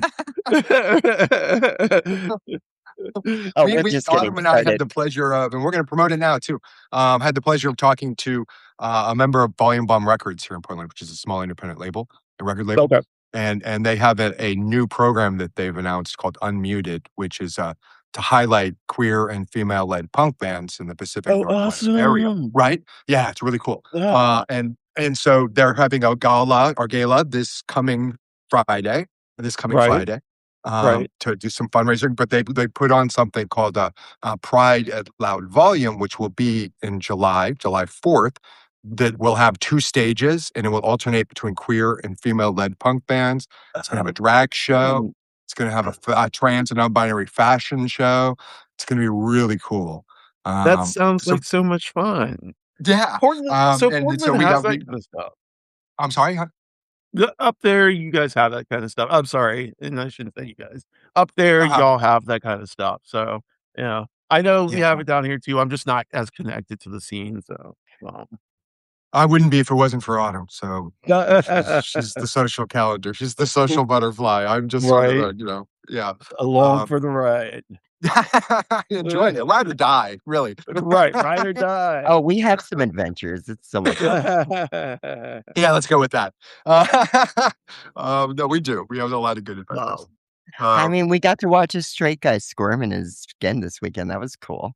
Oh, we we're we just getting Autumn and I had started. the pleasure of, and we're going to promote it now too. Had the pleasure of talking to a member of Volume Bomb Records here in Portland, which is a small independent label, a record label, Okay. and they have a new program that they've announced called Unmuted, which is to highlight queer and female led punk bands in the Pacific Oh, Northwest area. awesome. Right? Yeah, it's really cool. Yeah. And so they're having a gala this coming Friday. This coming Right, Friday right. to do some fundraising, but they put on something called Pride at Loud Volume, which will be in July 4th. That will have two stages, and it will alternate between queer and female-led punk bands. It's going to have a drag show. Ooh, It's going to have a trans and non-binary fashion show. It's going to be really cool. that sounds So like so much fun. yeah, and so Portland we has got that kind of stuff. I'm sorry. Huh? Up there, you guys have that kind of stuff. I'm sorry, and I shouldn't say you guys. Up there, Uh-huh. y'all have that kind of stuff. So, I know we Yeah. have it down here too. I'm just not as connected to the scene. So, I wouldn't be if it wasn't for Autumn. So she's the social calendar. She's the social butterfly. I'm just sort of right. a. Yeah. Along for the ride. I enjoyed it. Ride or die, really. Right, ride or die. Oh, we have some adventures. It's so much fun. Yeah, let's go with that. Uh, no, we do. We have a lot of good adventures. Well, I Um, mean, we got to watch a straight guy squirm in his skin this weekend. That was cool.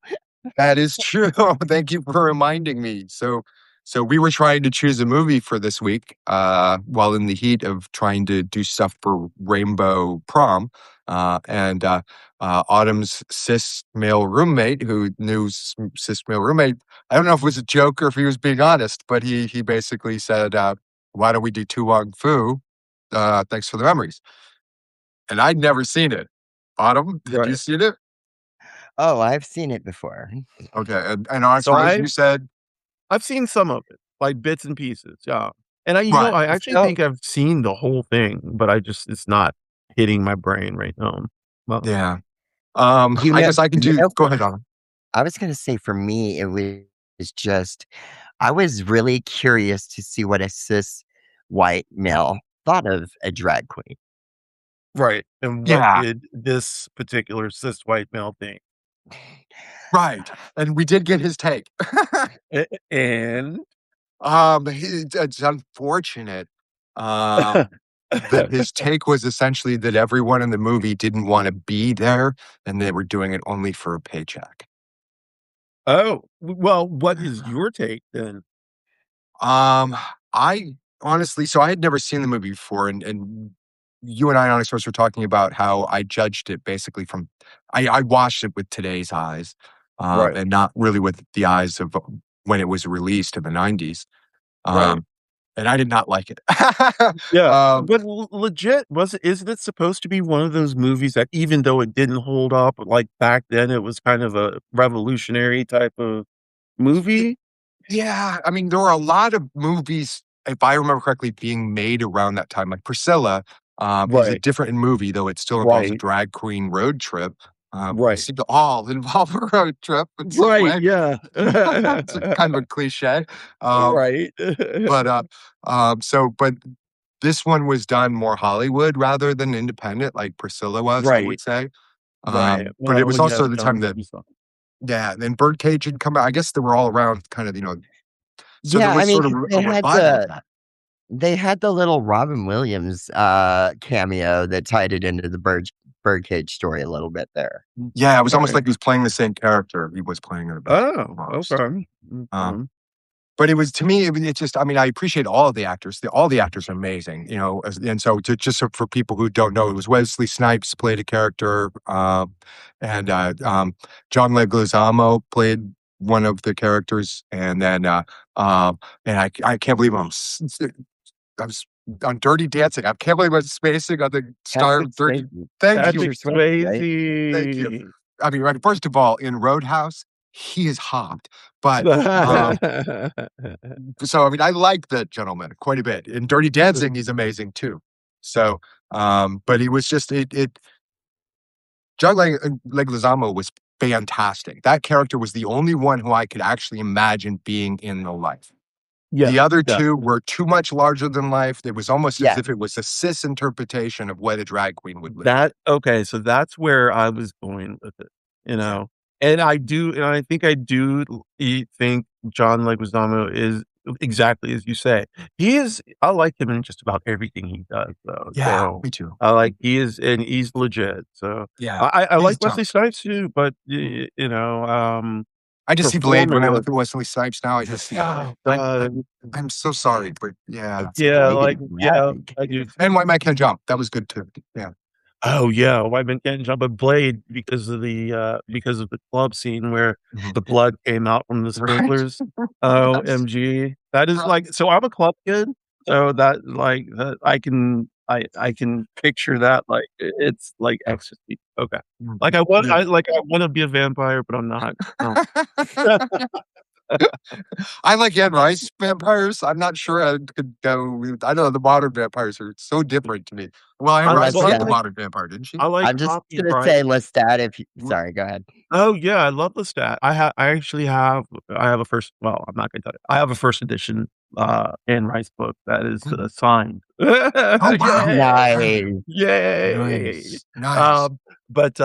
that is true. Thank you for reminding me. So we were trying to choose a movie for this week, while in the heat of trying to do stuff for Rainbow Prom. And Autumn's cis male roommate, who knew cis male roommate, I don't know if it was a joke or if he was being honest, but he basically said, "Why don't we do Tu Wong Fu? Thanks for the memories." And I'd never seen it. Autumn, had you Right. seen it? Oh, I've seen it before. Okay, and Onyx So Rose, you said I've seen some of it, like bits and pieces, yeah. And right. I actually So, think I've seen the whole thing, but it's not hitting my brain right now. Well, Yeah. you I know, guess I can you do. know, Go ahead, Autumn. I was gonna say for me, it was just I was really curious to see what a cis white male thought of a drag queen. right. And what Yeah, did this particular cis white male think? right. And we did get his take. And It's unfortunate that his take was essentially that everyone in the movie didn't want to be there and they were doing it only for a paycheck. oh, well, what is your take then? Um, I honestly, so I had never seen the movie before, and you and I, Onyx Rose, were talking about how I judged it basically from, I watched it with today's eyes, Right, and not really with the eyes of when it was released in the 90s. right. Um, and I did not like it. Yeah, um, but legit, isn't it supposed to be one of those movies that even though it didn't hold up, like back then, it was kind of a revolutionary type of movie? Yeah, I mean, there were a lot of movies, if I remember correctly, being made around that time. Like Priscilla is a Right, different movie, though it still involves a right, drag queen road trip. They right, seem to all involve a road trip in some right, way. yeah. It's a kind of a cliche. Um, Right. but this one was done more Hollywood rather than independent, like Priscilla was, I would Right, say. right. But it Well, was when you also have the time John that, Leguizamo. yeah, then Birdcage had come out. I guess they were all around kind of, so there Yeah, I was mean, sort of 'cause a revival of that. they had the little Robin Williams cameo that tied it into the birdcage story a little bit there. Yeah, it was almost Right. like he was playing the same character he was playing in a bit Oh, almost. okay. Um, Mhm. but it was to me, it just, I mean, I appreciate all of the actors. All the actors are amazing, and so for people who don't know, it was Wesley Snipes played a character, and John Leguizamo played one of the characters, and then and I can't believe I was on Dirty Dancing. I can't believe I'm spacing on the star Patrick of Dirty. Swayze. Thank you. Patrick Patrick Swayze, right? Thank you. Swayze. I mean, right, first of all, in Roadhouse, he is hobbed. But, um, so, I mean, I like the gentleman quite a bit. In Dirty Dancing, he's amazing too. So, but he was just John Leguizamo was fantastic. That character was the only one who I could actually imagine being in the life. Yeah, The other yeah. two were too much larger than life. It was almost as Yeah. if it was a cis interpretation of what a drag queen would live. That okay, so that's where I was going with it, you Yeah. know? And I think I do think John Leguizamo is exactly as you say. I like him in just about everything he does, though, Yeah, so me too. I like and he's legit, so Yeah, I he's like tough. Wesley Snipes too, but, I just see Blade when I performative look at Wesley Snipes now. I just, oh, I'm, God. I'm, I'm so sorry, but yeah. It's Yeah, Blade like, yeah, drag. I do. And White Man Can't Jump. That was good too. Yeah. Oh, yeah, White Man Can't Jump, but Blade because of the club scene where Mhm. the blood came out from the Right. sprinklers. OMG. That is like so I'm a club kid, so that, like, that I can picture that, like, it's like ecstasy. Okay. Yeah. I wanna be a vampire, but I'm not. No. I like Anne Rice vampires. I'm not sure I could go. I know the modern vampires are so different to me. Well, Anne I Rice well, played the Lestat. modern vampire, didn't she? I like I'm just Poppy, gonna right? say Lestat if you sorry, go ahead. Oh, yeah, I love the stat. I actually have I have a first well, I'm not gonna tell you. I have a first edition Anne Rice book that is Mm. signed. Oh, wow. Yay! Nice. Yay! Nice. Nice. But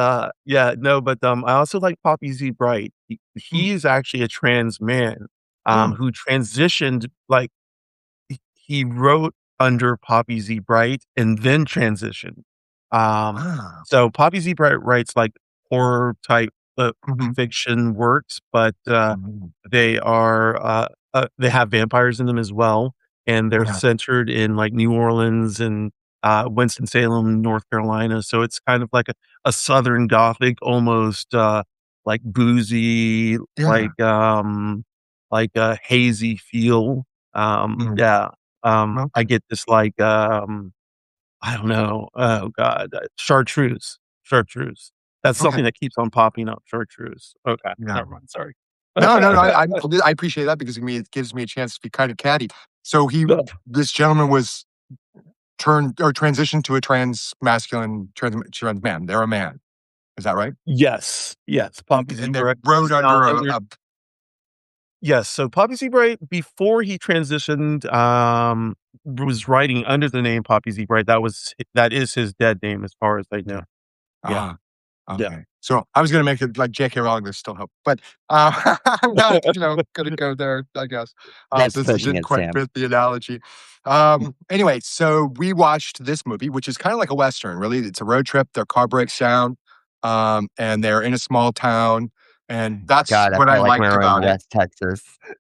yeah, no, but I also like Poppy Z. Bright. Mm. He is actually a trans man Oh, who transitioned like he wrote under Poppy Z. Bright and then transitioned. Um, wow. so Poppy Z. Bright writes like horror type Mhm. fiction works, but Mhm. they have vampires in them as well, and they're Yeah. centered in like New Orleans and Winston-Salem, North Carolina. So it's kind of like a Southern Gothic, almost like boozy, Yeah. like a hazy feel. Mm. Yeah. I Okay. get this like I don't know. Oh god, chartreuse, chartreuse. That's Okay. something that keeps on popping up. Chartreuse. Okay, Yeah. never mind. Sorry. No, no, no. I appreciate that because it gives me a chance to be kind of catty. So No. this gentleman was turned or transitioned to a trans man. They're a man. Is that right? Yes, yes. Poppy Z. And they Bright. wrote under Under Yes. So Poppy Z. Bright, before he transitioned, was writing under the name Poppy Z. Bright. That is his dead name, as far as I know. yeah. Yeah, Ah, yeah. okay. So I was gonna make it like J.K. Rowling, there's still hope, but I'm not, gonna go there, I guess, That's since it pushing didn't it, quite Sam. fit the analogy. Anyway, so we watched this movie, which is kind of like a Western, really. It's a road trip, their car breaks down, and they're in a small town, and that's God, I what I felt like we liked were in about it. West Texas. That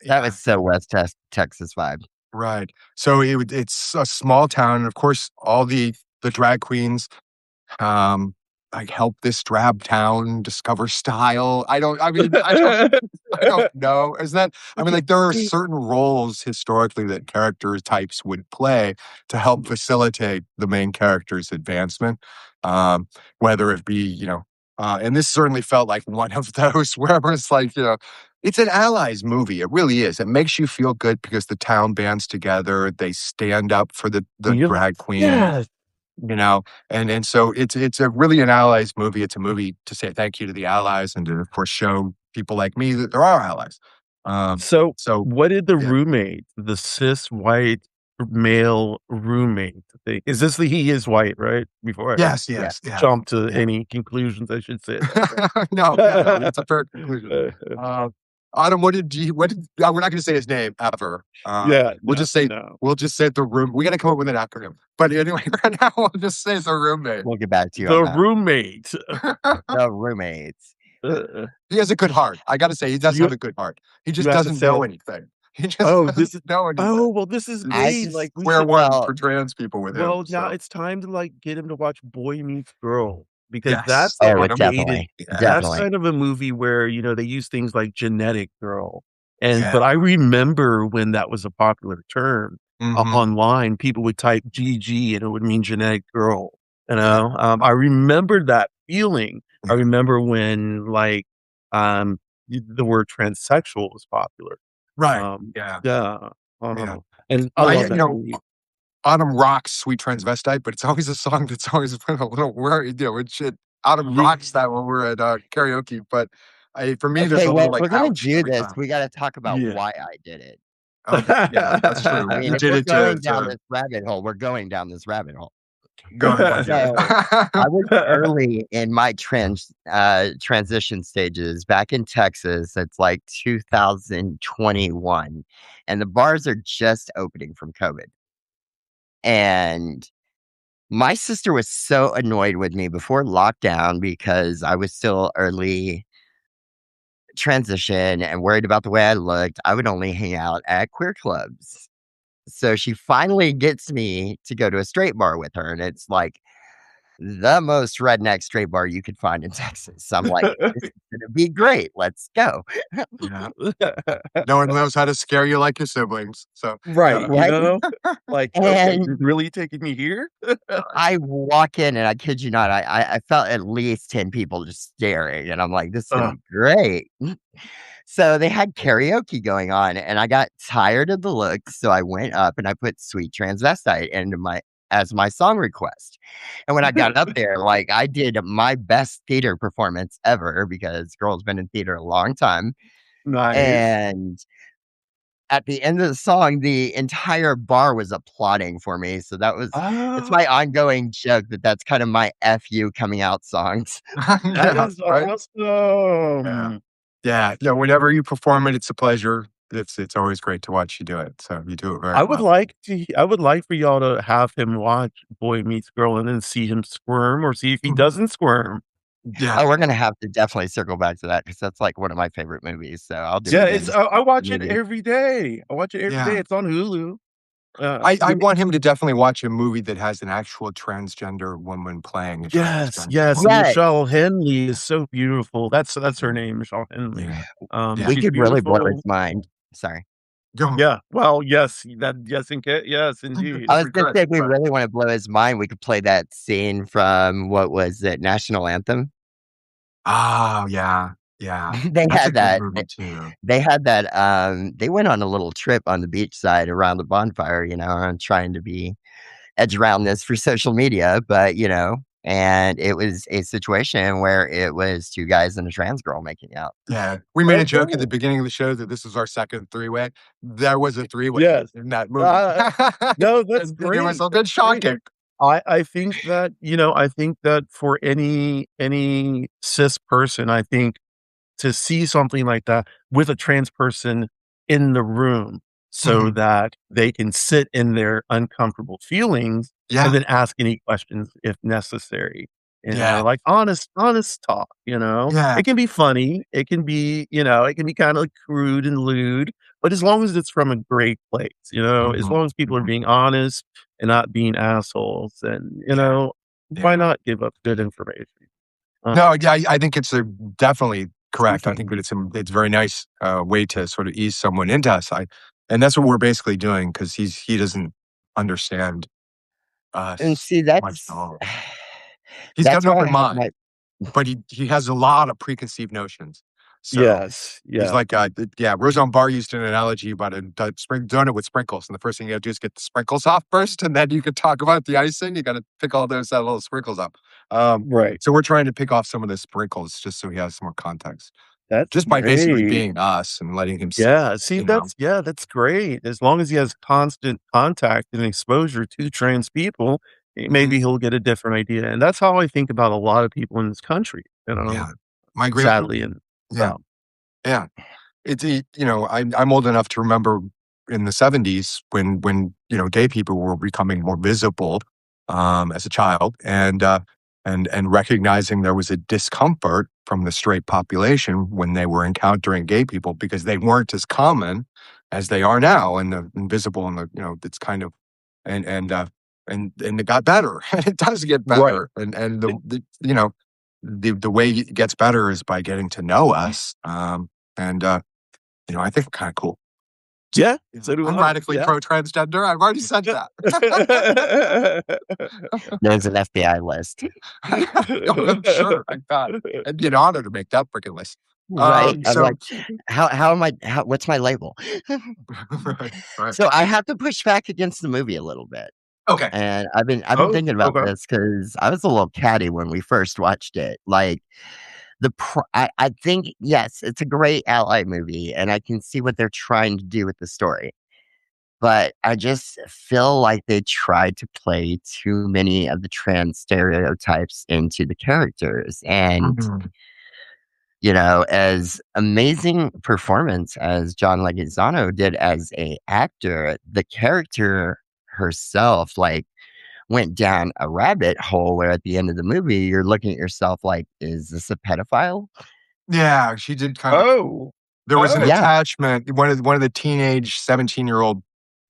Yeah, was so Texas vibe. right. So it's a small town, and of course, all the drag queens um, like help this drab town discover style. I don't know. Is that I mean, like there are certain roles historically that character types would play to help facilitate the main character's advancement. Whether it be, and this certainly felt like one of those where it's like, it's an allies movie. It really is. It makes you feel good because the town bands together, they stand up for the Yes. drag queen, Yes. you know and so it's a really an allies movie. It's a movie to say thank you to the allies and to of course show people like me that there are allies. So, So what did the yeah. roommate, the cis white male roommate think? Is this the he is white, right? Before I Yes, Yeah. yes, yeah, jump to yeah. any conclusions, I should say it that way. No, yeah, no, that's a fair conclusion. uh Autumn, we're not going to say his name ever. Yeah, We'll no, just say no. the room. We got to come up with an acronym, but anyway, right now we'll just say the roommate. We'll get back to you on The that. roommate. The roommates. He has a good heart. I gotta say, he does You have a good heart. He you just have to doesn't say know it. anything. He just Oh, doesn't know anything. well, this is This I is great, just like, we square should one well, for trans people with him. well, now So it's time to, like, get him to watch Boy Meets Girl, because yes, oh, Autumn. definitely. that's Yes, Definitely. kind of a movie where, they use things like genetic girl, yeah. but I remember when that was a popular term, Hmm. online, people would type GG and it would mean genetic girl, Yeah, I remember that feeling. I yeah. remember when, like, the word transsexual was popular. Right. Yeah, Yeah, yeah. and I Well, love that movie. Autumn rocks "Sweet Transvestite," but it's always a song that's always been a little worried. Autumn Ye rocks that when we're at karaoke, but for me, there's Okay, a little well, like we're gonna ouch do every this. time. We gotta talk about Yeah. why I did it. Okay, yeah, that's true. I mean, You if did we're it to going down this rabbit hole, we're going down this rabbit hole. go ahead, my dear. So I was early in my transition stages back in Texas. It's like 2021, and the bars are just opening from COVID. And my sister was so annoyed with me before lockdown because I was still early transition and worried about the way I looked. I would only hang out at queer clubs. So she finally gets me to go to a straight bar with her, and it's like the most redneck straight bar you could find in Texas. I'm like, this is gonna be great. Let's go. Yeah. No one knows how to scare you like your siblings. So, Right, yeah. Right? Like, "Okay, And you're really taking me here?" I walk in, and I kid you not, I felt at least 10 people just staring, and I'm like, "This is gonna Uh, be great." So they had karaoke going on, and I got tired of the looks, so I went up and I put "Sweet Transvestite" into my as my song request. And when I got up there, like, I did my best theater performance ever because girl's been in theater a long time, nice. and at the end of the song, the entire bar was applauding for me. So it's Ah, my ongoing joke that's kind of my FU coming out songs. that Yeah, is right? Yeah. awesome. Yeah, no, whenever you perform it, it's a pleasure. It's always great to watch you do it, so you do it very well. I would like for y'all to have him watch Boy Meets Girl and then see him squirm or see if he doesn't squirm. Yeah, Oh, we're gonna have to definitely circle back to that because that's like one of my favorite movies. So I'll do it Yeah, again it's just I watch it maybe. every day. I watch it every day. yeah. It's on Hulu. I The want him to definitely watch a movie that has an actual transgender woman playing a Yes, transgender yes, woman. Yes, Michelle Henley is so beautiful. That's her Yeah, name, Michelle Henley. yeah, yeah. we She's could really blow his beautiful. mind. Sorry. Go Yeah, well, yes, yes, I indeed. was we gonna could, say if we but really want to blow his mind, we could play that scene from what was it, National Anthem? oh, yeah, yeah. They That's a had good that. movie too. They had that. They went on a little trip on the beach side around the bonfire, and trying to be edge around this for social media, but and it was a situation where it was two guys and a trans girl making out. Yeah, we made a Oh, joke at the cool. beginning of the show that this is our second three-way. There was a three-way Yes. in that movie. Uh, no, that's And it was great, a that's bit great. shocking. I think that, I think that for any cis person, I think to see something like that with a trans person in the room so Mhm. that they can sit in their uncomfortable feelings and Yeah, then ask any questions if necessary. yeah, Like honest talk, yeah. It can be funny, it can be, it can be kind of crude and lewd, but as long as it's from a great place, as Mhm, long as people are mhm. being honest and not being assholes, and Yeah, why yeah. not give up good information? Uh, No, yeah, I think it's a definitely correct. I think that it's a very nice, way to sort of ease someone into us. And that's what we're basically doing because he doesn't understand And us see, much at all. He's got that's an why I open have mind. my But he has a lot of preconceived notions. So, yes, he's yeah. like, yeah, Roseanne Barr used an analogy about a spring donut with sprinkles, and the first thing you gotta do is get the sprinkles off first, and then you can talk about the icing. You gotta pick all those, little sprinkles up. Right. So we're trying to pick off some of the sprinkles just so he has some more context, That's just by basically great. being us and letting him see, Yeah, see, you know? that's great. As long as he has constant contact and exposure to trans people, Mhm. maybe he'll get a different idea, and that's how I think about a lot of people in this country, Yeah. My great sadly, and yeah, well, yeah. I'm old enough to remember in the '70s when gay people were becoming more visible, as a child, and recognizing there was a discomfort from the straight population when they were encountering gay people because they weren't as common as they are now, and the invisible and it's kind of and and, uh, and it got better, and it does get right. better, and It the way it gets better is by getting to know us, and, I think we're kinda cool. yeah, Yeah. so do I'm I, radically yeah. pro-transgender, I've already said Yeah. that. there's an FBI list. Oh, I'm sure, I thought it'd be an honor to make that freaking list. Right? I'm So like, how am I what's my label? right, right. So I have to push back against the movie a little bit. Okay. And I've been Oh, thinking about okay. this because I was a little catty when we first watched it. Like I think yes, it's a great ally movie, and I can see what they're trying to do with the story. But I just feel like they tried to play too many of the trans stereotypes into the characters. And, Mhm. as amazing performance as John Leguizamo did as a actor, the character herself, like, went down a rabbit hole where at the end of the movie, you're looking at yourself like, is this a pedophile? Yeah, she did kind of Oh. there was an Yeah. Oh. attachment, one of the teenage 17-year-old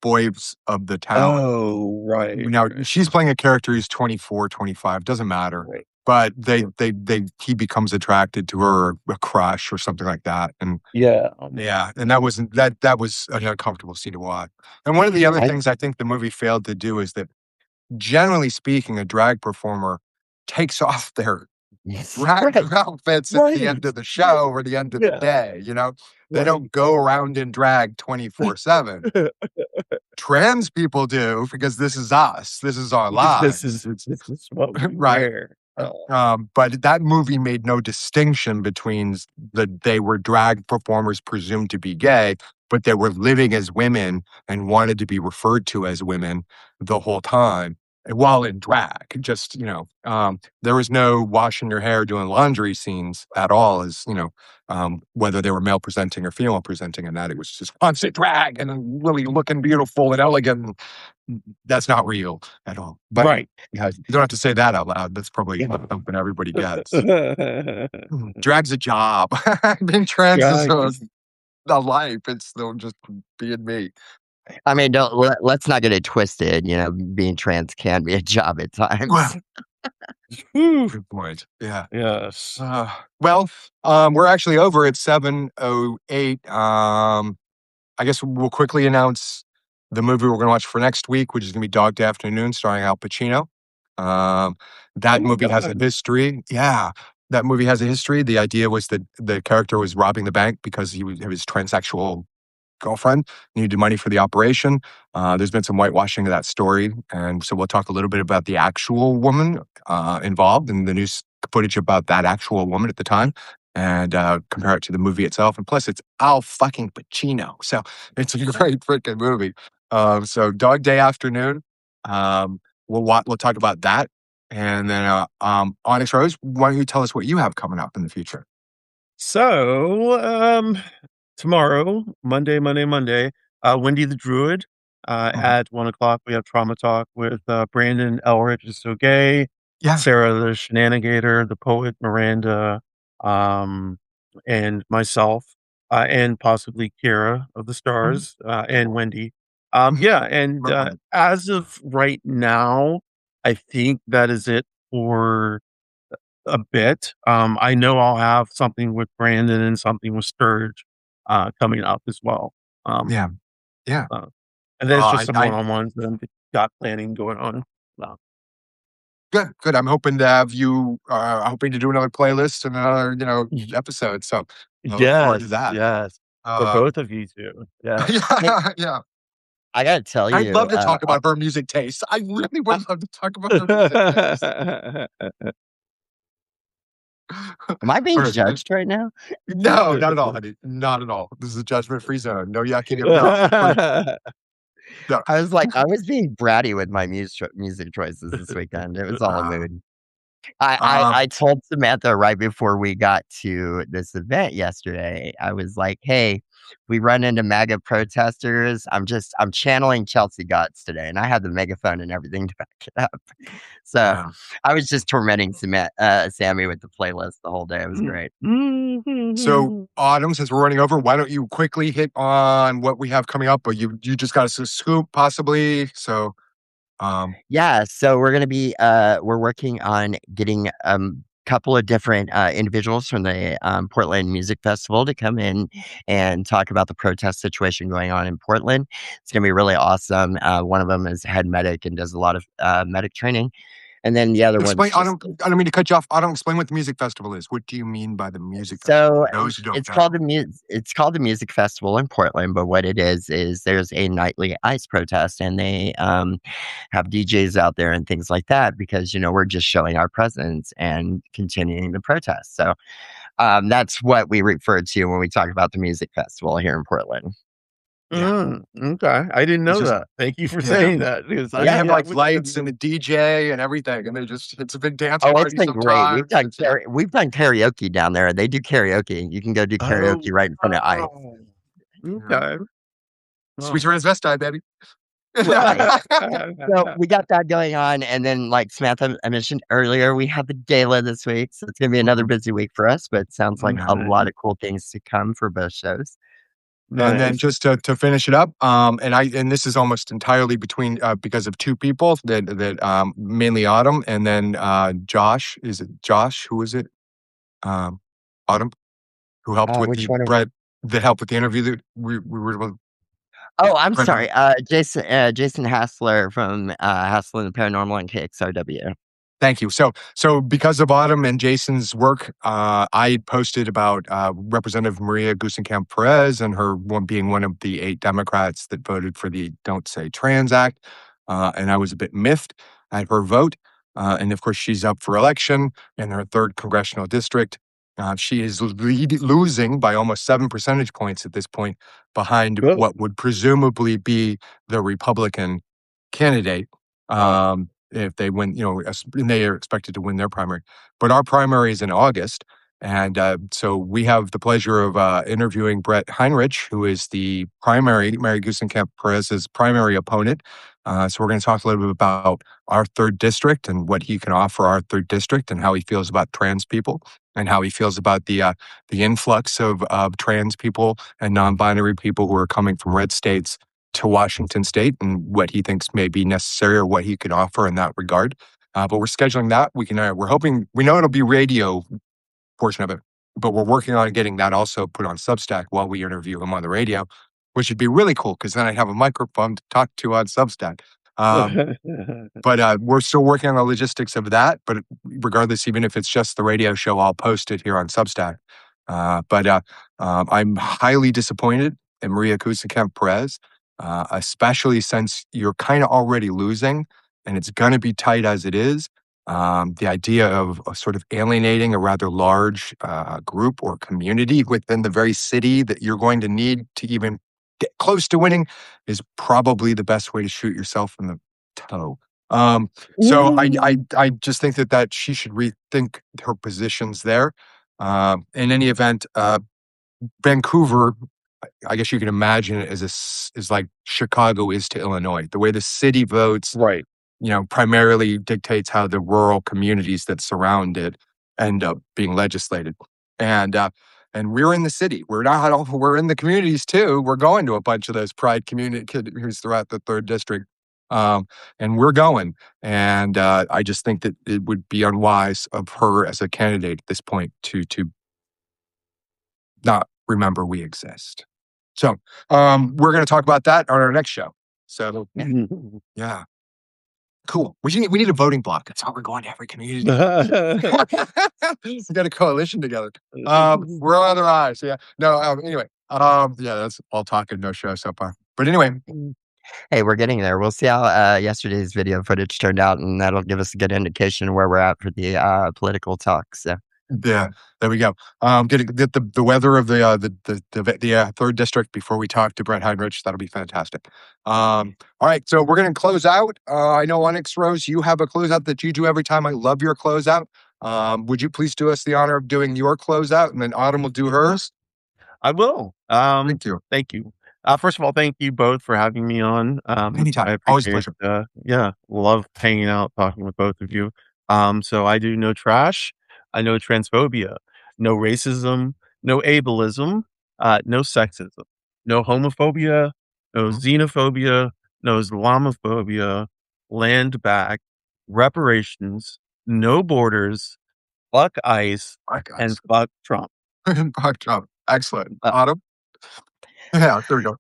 boys of the town. Oh, right, Now, right, she's playing a character who's 24, 25, doesn't matter, right. but he becomes attracted to her, a crush or something like that, and Yeah, yeah, and that was an uncomfortable scene to watch. And one of the other I things I think the movie failed to do is that, generally speaking, a drag performer takes off their drag right. outfits at the end right. of the show or the end of the Yeah, day? They right. don't go around in drag 24/7. Trans people do because this is us. This is our Because lives. It's this is what we right. wear. But that movie made no distinction between they were drag performers presumed to be gay, but they were living as women and wanted to be referred to as women the whole time while in drag. Just, there was no washing your hair, doing laundry scenes at all, as, whether they were male presenting or female presenting, and that it was just constant drag and really looking beautiful and elegant. That's not real at all. But Right. yeah, you don't have to say that out loud. That's probably something everybody gets. Drag's a job. Being trans is a life. It's still just being me. I mean, let's not get it twisted. Being trans can be a job at times. Good point. Yeah. Yes. Well, we're actually over at 7:08. I guess we'll quickly announce the movie we're going to watch for next week, which is going to be Dog Day Afternoon, starring Al Pacino. That movie has a history. Yeah, that movie has a history. The idea was that the character was robbing the bank because he was his transsexual girlfriend needed money for the operation. There's been some whitewashing of that story, and so we'll talk a little bit about the actual woman involved and the news footage about that actual woman at the time, and compare it to the movie itself. And plus, it's Al fucking Pacino, so it's a great freaking movie. So Dog Day Afternoon. We'll talk about that, and then OnyxRose, why don't you tell us what you have coming up in the future? So, tomorrow, Monday, Wendy the Druid, at 1:00, we have Trauma Talk with Brandon Elrich is so gay, Yeah. Sarah the Shenanigator, the poet Miranda, and myself, and possibly Kira of the Stars, and Wendy. And as of right now, I think that is it for a bit. I know I'll have something with Brandon and something with Sturge coming up as well. Yeah. And then it's just some one-on-ones that I've got planning going on. Good. I'm hoping to have you. Hoping to do another playlist and another, episode. So I look forward to that. Yes, for both of you two. Yeah, yeah. I gotta tell you, I'd love to talk about her music taste. I really would love to talk about her music taste. Am I being judged right now? No, not at all, honey. Not at all. This is a judgment-free zone. No yucking. No. No. I was being bratty with my music choices this weekend. It was all a mood. I told Samantha right before we got to this event yesterday, I was like, hey, we run into MAGA protesters. I'm channeling Chelsea Guts today. And I had the megaphone and everything to back it up. So I was just tormenting Sammy with the playlist the whole day. It was great. So, Autumn, since we're running over, why don't you quickly hit on what we have coming up? Or you just got a scoop, possibly. So, so we're going to be we're working on getting a couple of different individuals from the Portland Music Festival to come in and talk about the protest situation going on in Portland. It's going to be really awesome. One of them is head medic and does a lot of medic training. And then the other one. I don't mean to cut you off. I don't explain what the music festival is. What do you mean by the music festival? So it's called the Music Festival in Portland. But what it is there's a nightly ICE protest, and they have DJs out there and things like that because we're just showing our presence and continuing the protest. So that's what we refer to when we talk about the music festival here in Portland. Okay, I didn't know that. Thank you for saying that. Because they have lights and a DJ and everything, and it's a big dance party. It's been great. We've done karaoke down there. They do karaoke. You can go do karaoke right in front of ICE. Okay. Sweet transvestite, baby. So we got that going on, and then like Samantha I mentioned earlier, we have the gala this week, so it's gonna be another busy week for us. But it sounds like a lot of cool things to come for both shows. Nice. And then just to finish it up, and this is almost entirely between because of two people that mainly Autumn and then Josh. Is it Josh? Who is it? Autumn, who helped with that helped with the interview that we were. Oh, I'm sorry, Jason Hassler from Hassler and the Paranormal on KXRW. Thank you. So because of Autumn and Jason's work, I posted about Representative Maria Gluesenkamp Perez and her being one of the 8 Democrats that voted for the Don't Say Trans Act. And I was a bit miffed at her vote. And of course, she's up for election in her 3rd congressional district. She is losing by almost 7 percentage points at this point behind Good. what would presumably be the Republican candidate. If they win, and they are expected to win their primary. But our primary is in August. And so we have the pleasure of interviewing Brett Heinrich, who is the Mary Gusenkamp Perez's primary opponent. So we're going to talk a little bit about our 3rd district and what he can offer our 3rd district and how he feels about trans people and how he feels about the influx of trans people and non-binary people who are coming from red states to Washington State and what he thinks may be necessary or what he could offer in that regard. But we're scheduling that. We're hoping, we know it'll be radio portion of it, but we're working on getting that also put on Substack while we interview him on the radio, which would be really cool because then I'd have a microphone to talk to on Substack. But we're still working on the logistics of that. But regardless, even if it's just the radio show, I'll post it here on Substack. But I'm highly disappointed in Maria Gusenkamp Perez, especially since you're kind of already losing and it's going to be tight as it is. The idea of sort of alienating a rather large group or community within the very city that you're going to need to even get close to winning is probably the best way to shoot yourself in the toe. So I just think that she should rethink her positions there. In any event, Vancouver, I guess you can imagine it is like Chicago is to Illinois. The way the city votes, Right. Primarily dictates how the rural communities that surround it end up being legislated. And we're in the city. We're in the communities too. We're going to a bunch of those pride communities throughout the 3rd district. And we're going. And I just think that it would be unwise of her as a candidate at this point to not remember we exist. So we're going to talk about that on our next show. So yeah. Cool. We need a voting block. That's how we're going to every community. We got a coalition together. We're on their eyes. Yeah. No. Anyway. Yeah. That's all talk and no show so far. But anyway. Hey, we're getting there. We'll see how yesterday's video footage turned out, and that'll give us a good indication where we're at for the political talk. So. Yeah, there we go. Get the weather of the 3rd district before we talk to Brett Heinrich. That'll be fantastic. All right, so we're going to close out. I know OnyxRose, you have a closeout that you do every time. I love your closeout. Would you please do us the honor of doing your closeout, and then Autumn will do hers? I will. Thank you. Thank you. First of all, thank you both for having me on. Anytime. I Always a appreciate pleasure. yeah, love hanging out, talking with both of you. So I do no trash. I know transphobia, no racism, no ableism, no sexism, no homophobia, no xenophobia, no Islamophobia, land back, reparations, no borders, fuck ICE, and fuck Trump. Fuck Trump. Excellent. Autumn? Yeah, there we go.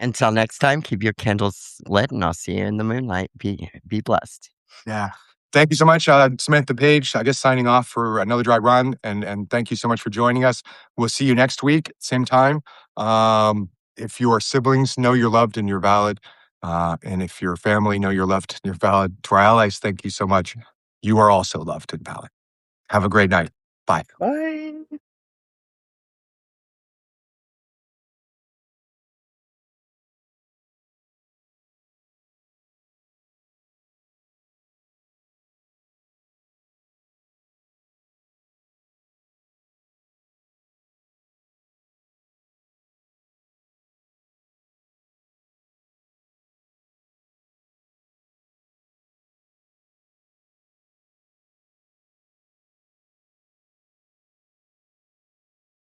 Until next time, keep your candles lit, and I'll see you in the moonlight. Be blessed. Yeah. Thank you so much, Samantha, Paige, I guess signing off for another dry run. And thank you so much for joining us. We'll see you next week, same time. If your siblings, know you're loved and you're valid. And if your family, know you're loved and you're valid. To our allies, thank you so much. You are also loved and valid. Have a great night. Bye. Bye.